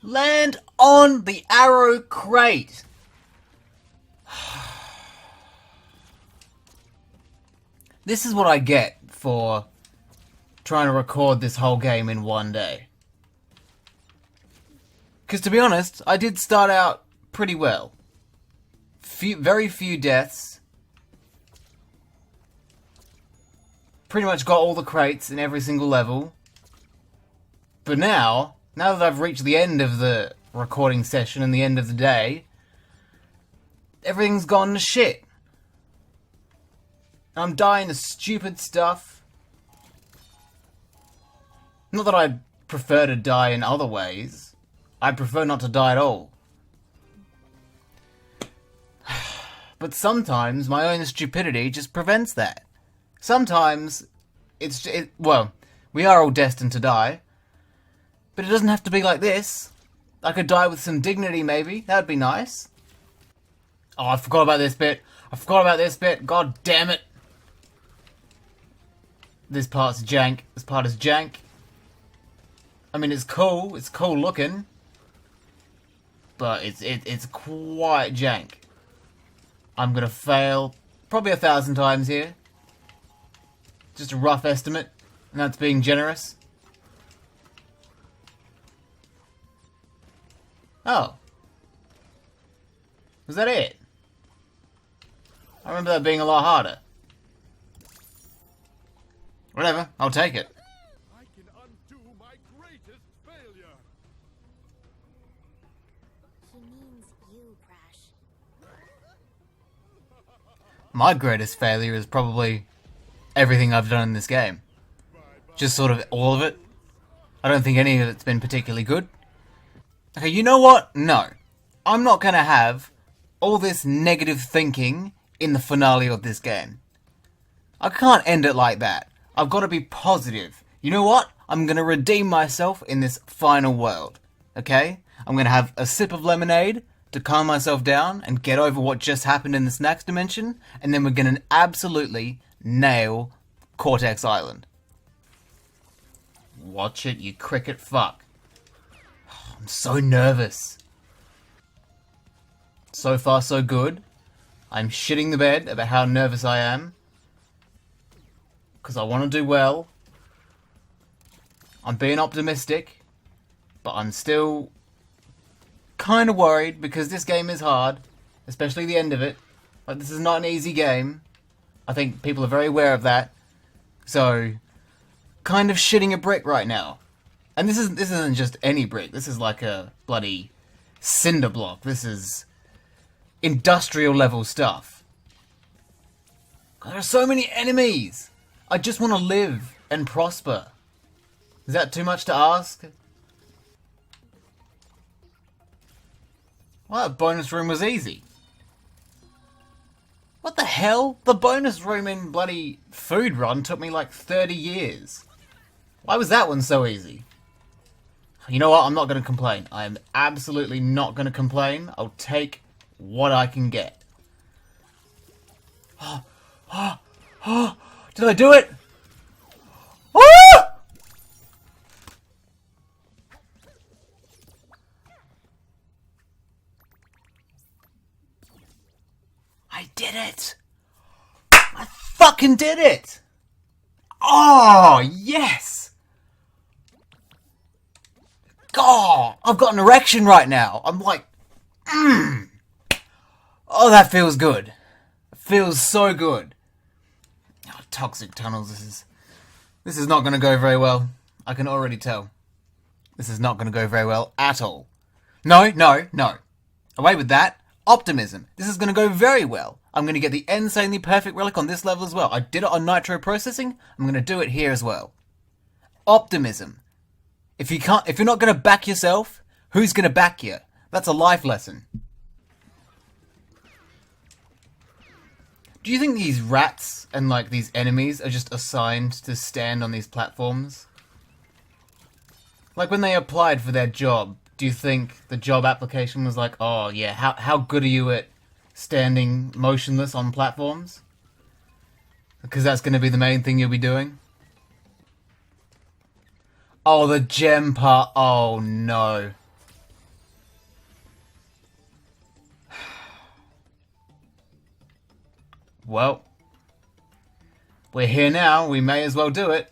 Speaker 1: Land on the arrow crate! This is what I get for trying to record this whole game in one day. Because to be honest, I did start out pretty well. Very few deaths. Pretty much got all the crates in every single level. But now that I've reached the end of the recording session and the end of the day, everything's gone to shit. I'm dying to stupid stuff. Not that I prefer to die in other ways. I prefer not to die at all. But sometimes my own stupidity just prevents that. Sometimes well, we are all destined to die. But it doesn't have to be like this. I could die with some dignity, maybe. That would be nice. Oh, I forgot about this bit. God damn it. This part's jank. This part is jank. I mean, it's cool. It's cool looking. But it's quite jank. I'm gonna fail probably 1,000 times here. Just a rough estimate. And that's being generous. Oh. Was that it? I remember that being a lot harder. Whatever, I'll take it.
Speaker 3: I can undo my greatest failure.
Speaker 2: he means you, Crash.
Speaker 1: My greatest failure is probably everything I've done in this game. Just sort of all of it. I don't think any of it's been particularly good. Okay, you know what? No. I'm not gonna have all this negative thinking in the finale of this game. I can't end it like that. I've got to be positive. You know what? I'm gonna redeem myself in this final world. Okay? I'm gonna have a sip of lemonade to calm myself down and get over what just happened in the snacks dimension, and then we're gonna absolutely nail Cortex Island. Watch it, you cricket fuck. I'm so nervous. So far, so good. I'm shitting the bed about how nervous I am. Because I want to do well. I'm being optimistic. But I'm still kind of worried because this game is hard. Especially the end of it. Like, this is not an easy game. I think people are very aware of that. So, kind of shitting a brick right now. And this isn't just any brick. This is like a bloody cinder block. This is industrial level stuff. God, there are so many enemies. I just want to live and prosper. Is that too much to ask? Well, that bonus room was easy. What the hell? The bonus room in bloody Food Run took me like 30 years. Why was that one so easy? You know what? I'm not going to complain. I am absolutely not going to complain. I'll take what I can get. Did I do it? Ah! I did it! I fucking did it! Oh, yes! God, I've got an erection right now. I'm like, Oh, that feels good. It feels so good. Oh, toxic tunnels, this is not going to go very well. I can already tell. This is not going to go very well at all. No. Away with that. Optimism. This is going to go very well. I'm going to get the insanely perfect relic on this level as well. I did it on nitro processing. I'm going to do it here as well. Optimism. If you're not going to back yourself, who's going to back you? That's a life lesson. Do you think these rats and like these enemies are just assigned to stand on these platforms? Like when they applied for their job, do you think the job application was like, oh yeah, how good are you at standing motionless on platforms? Because that's going to be the main thing you'll be doing? Oh, the gem part. Oh no. Well, we're here now. We may as well do it.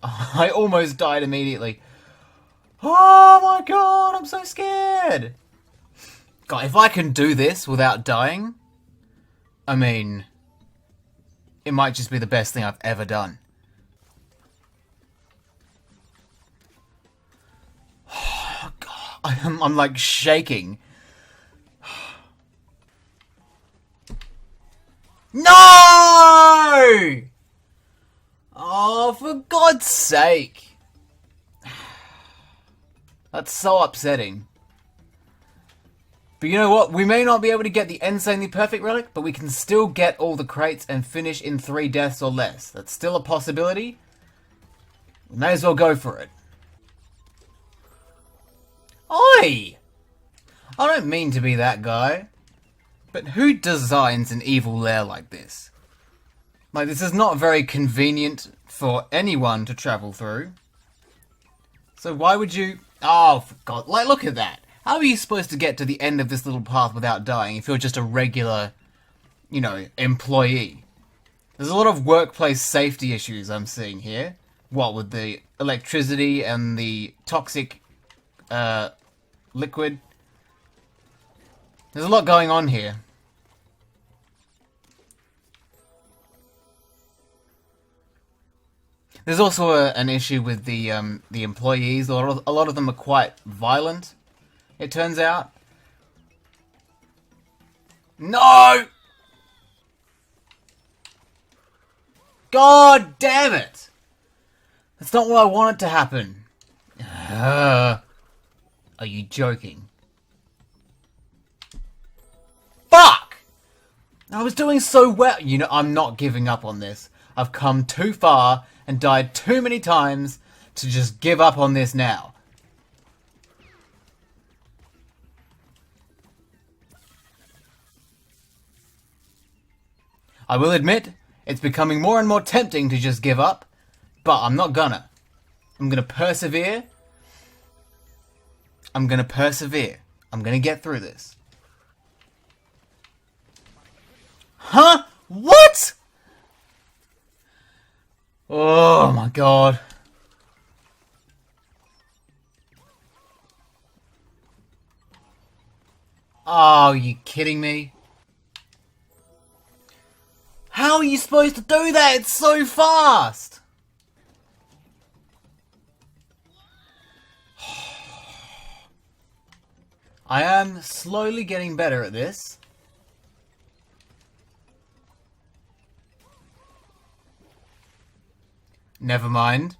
Speaker 1: I almost died immediately. Oh my god, I'm so scared. God, if I can do this without dying, I mean, it might just be the best thing I've ever done. Oh god, I'm like shaking. No! Oh, for God's sake. That's so upsetting. But you know what? We may not be able to get the insanely perfect relic, but we can still get all the crates and finish in 3 deaths or less. That's still a possibility. We may as well go for it. Oi! I don't mean to be that guy, but who designs an evil lair like this? Like, this is not very convenient for anyone to travel through. So why would you... Oh, for God. Like, look at that. How are you supposed to get to the end of this little path without dying if you're just a regular, you know, employee? There's a lot of workplace safety issues I'm seeing here. What with the electricity and the toxic liquid. There's a lot going on here. There's also an issue with the employees. A lot of them are quite violent, it turns out. No! God damn it! That's not what I wanted to happen. Are you joking? Fuck! I was doing so well. You know, I'm not giving up on this. I've come too far and died too many times to just give up on this now. I will admit, it's becoming more and more tempting to just give up, but I'm not gonna. I'm gonna persevere. I'm gonna persevere. I'm gonna get through this. Huh? What? Oh my god. Oh, are you kidding me? How are you supposed to do that? It's so fast! I am slowly getting better at this. Never mind.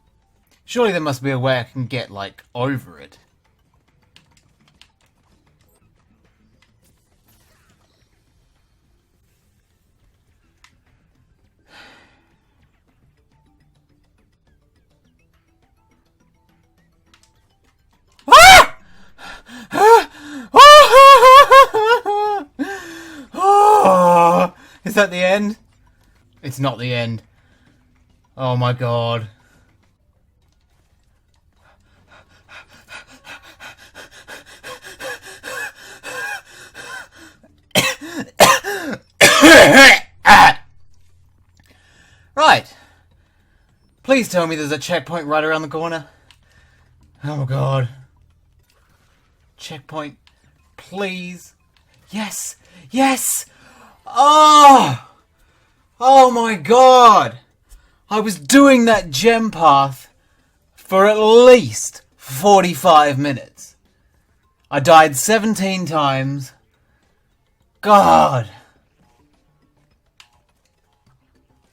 Speaker 1: Surely there must be a way I can get, like, over it. Is that the end? It's not the end. Oh my god. Right. Please tell me there's a checkpoint right around the corner. Oh god. Checkpoint. Please. Yes. Yes. Oh. Oh my god. I was doing that gem path for at least 45 minutes. I died 17 times. God.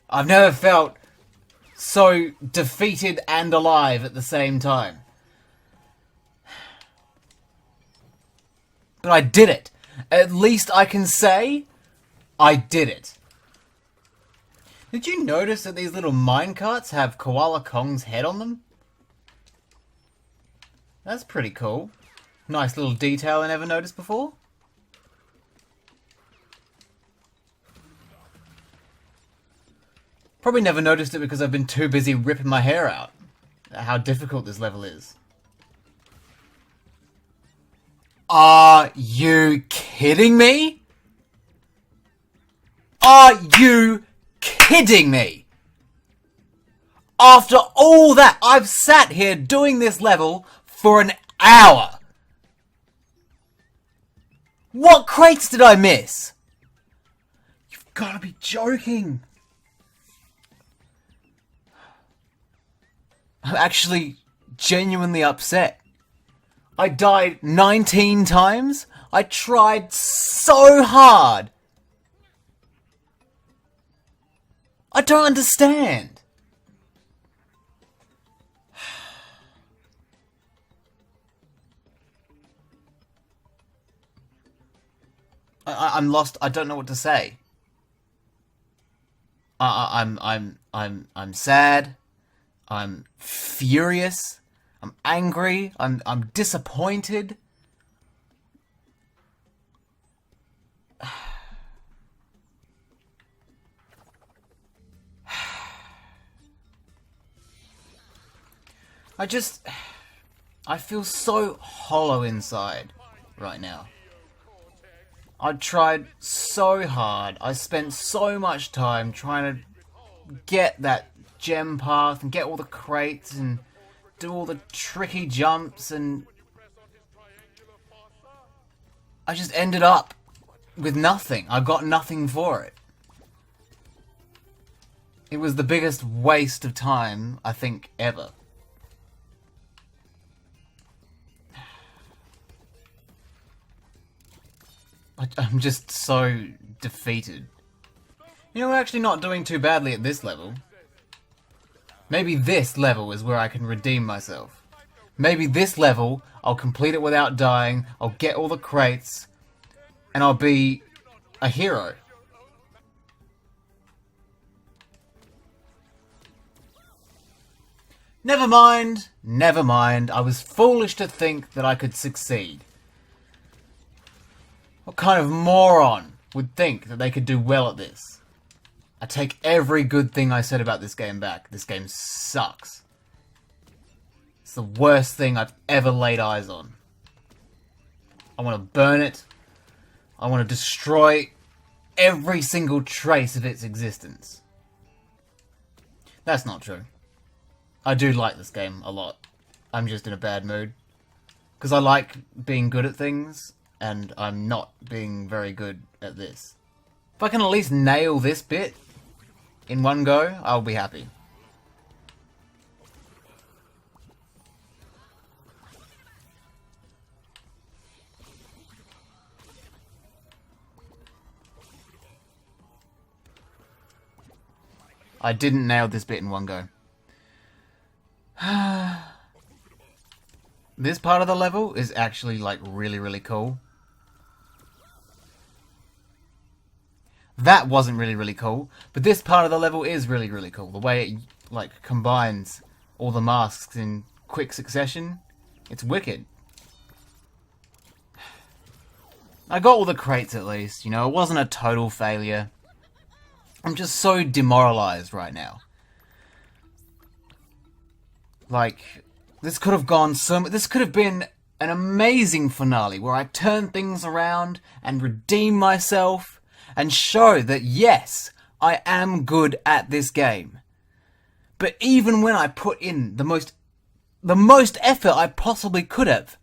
Speaker 1: I've never felt so defeated and alive at the same time. But I did it. At least I can say I did it. Did you notice that these little minecarts have Koala Kong's head on them? That's pretty cool. Nice little detail I never noticed before. Probably never noticed it because I've been too busy ripping my hair out. How difficult this level is. Are you kidding me? Are you kidding me? After all that, I've sat here doing this level for an hour. What crates did I miss? You've got to be joking. I'm actually genuinely upset. I died 19 times. I tried so hard. I don't understand. I'm lost. I don't know what to say. I'm sad. I'm furious. I'm angry. I'm disappointed. I feel so hollow inside right now. I tried so hard. I spent so much time trying to get that gem path and get all the crates and do all the tricky jumps, and I just ended up with nothing. I got nothing for it. It was the biggest waste of time, I think, ever. I'm just so defeated. You know, we're actually not doing too badly at this level. Maybe this level is where I can redeem myself. Maybe this level, I'll complete it without dying, I'll get all the crates, and I'll be a hero. Never mind, never mind. I was foolish to think that I could succeed. What kind of moron would think that they could do well at this? I take every good thing I said about this game back. This game sucks. It's the worst thing I've ever laid eyes on. I want to burn it. I want to destroy every single trace of its existence. That's not true. I do like this game a lot. I'm just in a bad mood. Because I like being good at things, and I'm not being very good at this. If I can at least nail this bit in one go, I'll be happy. I didn't nail this bit in one go. This part of the level is actually, like, really, really cool. That wasn't really, really cool, but this part of the level is really, really cool. The way it, like, combines all the masks in quick succession. It's wicked. I got all the crates at least, you know, it wasn't a total failure. I'm just so demoralized right now. Like, this could have gone so much. This could have been an amazing finale where I turn things around and redeem myself and show that yes, I am good at this game. But even when I put in the most effort I possibly could have,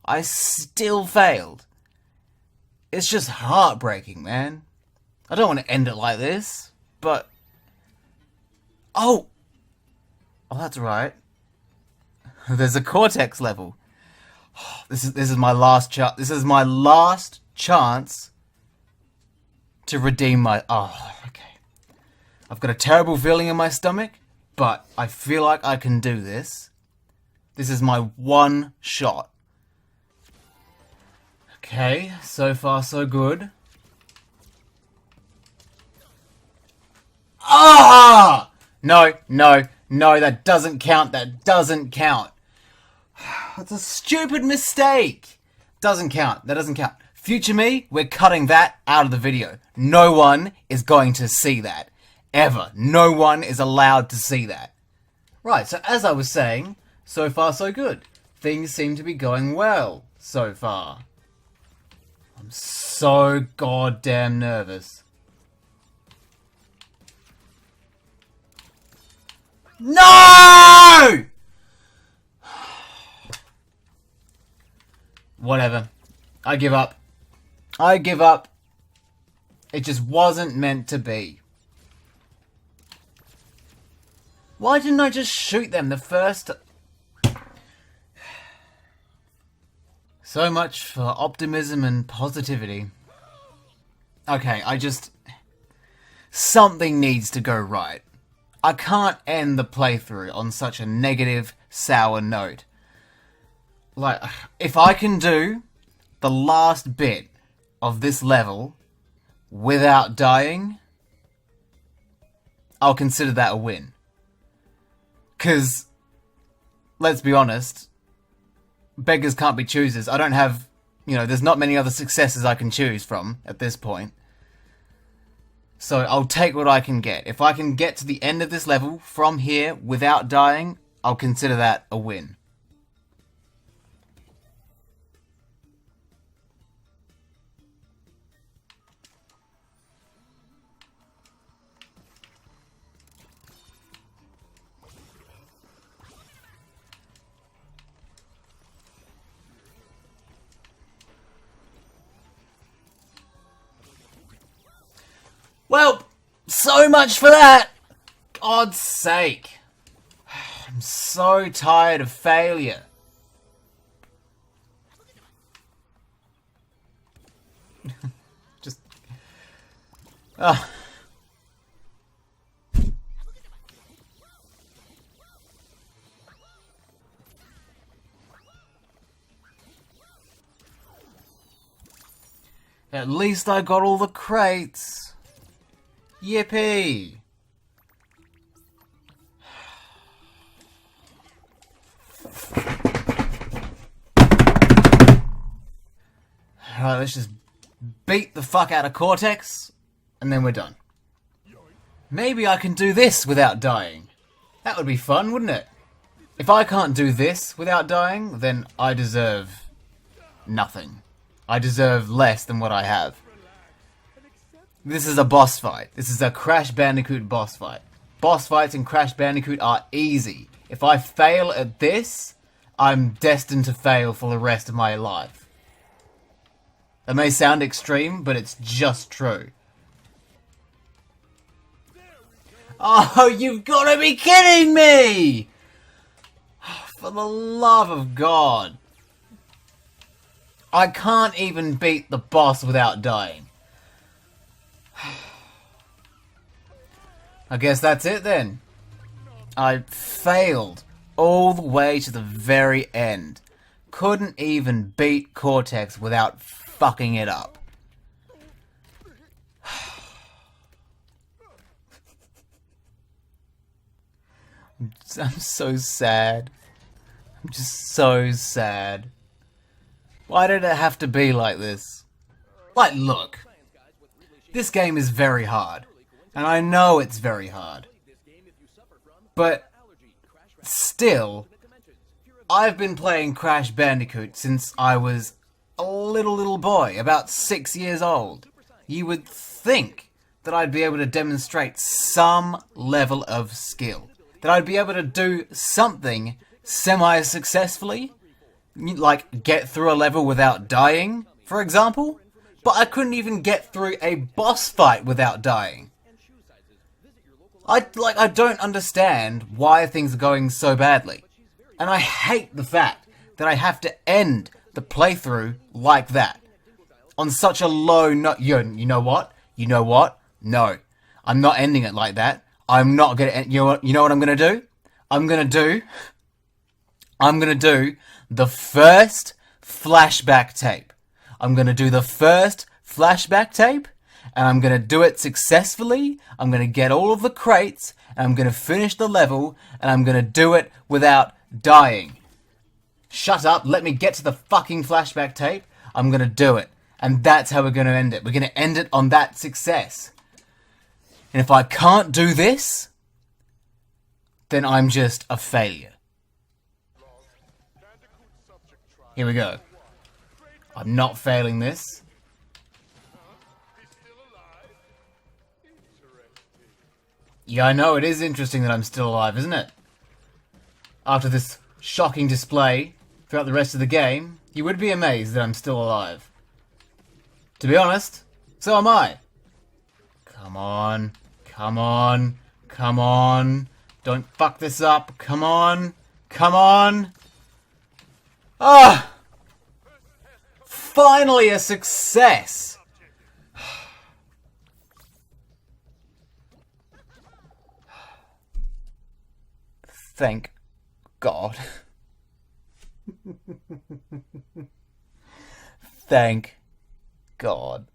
Speaker 1: I still failed. It's just heartbreaking, man. I don't want to end it like this, but... Oh, that's right. There's a Cortex level. This is my last chance. This is my last chance to redeem my... Oh, okay. I've got a terrible feeling in my stomach, but I feel like I can do this. This is my one shot. Okay, so far so good. Ah! No, that doesn't count. That doesn't count. That's a stupid mistake. Doesn't count. That doesn't count. Future me, we're cutting that out of the video. No one is going to see that. Ever. No one is allowed to see that. Right, so as I was saying, so far so good. Things seem to be going well so far. I'm so goddamn nervous. No! Whatever. I give up. I give up. It just wasn't meant to be. Why didn't I just shoot them the first... So much for optimism and positivity. Okay, something needs to go right. I can't end the playthrough on such a negative, sour note. Like, if I can do the last bit of this level without dying, I'll consider that a win. 'Cause, let's be honest, beggars can't be choosers. I don't have, there's not many other successes I can choose from at this point. So I'll take what I can get. If I can get to the end of this level from here without dying, I'll consider that a win. Well, so much for that! God's sake. I'm so tired of failure. Just... Oh. At least I got all the crates. Yippee! Alright, let's just beat the fuck out of Cortex, and then we're done. Maybe I can do this without dying. That would be fun, wouldn't it? If I can't do this without dying, then I deserve nothing. I deserve less than what I have. This is a boss fight. This is a Crash Bandicoot boss fight. Boss fights in Crash Bandicoot are easy. If I fail at this, I'm destined to fail for the rest of my life. That may sound extreme, but it's just true. Oh, you've got to be kidding me! For the love of God. I can't even beat the boss without dying. I guess that's it then. I failed all the way to the very end. Couldn't even beat Cortex without fucking it up. I'm so sad. I'm just so sad. Why did it have to be like this? Like, look. This game is very hard. And I know it's very hard. But still, I've been playing Crash Bandicoot since I was a little boy, about 6 years old. You would think that I'd be able to demonstrate some level of skill. That I'd be able to do something semi-successfully. Like, get through a level without dying, for example. But I couldn't even get through a boss fight without dying. I don't understand why things are going so badly. And I hate the fact that I have to end the playthrough like that. On such a low note. You know what? You know what? No. I'm not ending it like that. I'm not gonna end. You know what I'm gonna do? I'm gonna do the first flashback tape. I'm gonna do the first flashback tape, and I'm gonna do it successfully. I'm gonna get all of the crates, and I'm gonna finish the level, and I'm gonna do it without dying. Shut up, let me get to the fucking flashback tape. I'm gonna do it. And that's how we're gonna end it. We're gonna end it on that success. And if I can't do this, then I'm just a failure. Here we go. I'm not failing this. Yeah, I know, it is interesting that I'm still alive, isn't it? After this shocking display throughout the rest of the game, you would be amazed that I'm still alive. To be honest, so am I. Come on, come on, come on. Don't fuck this up. Come on, come on. Ah! Finally a success! Thank God. Thank God.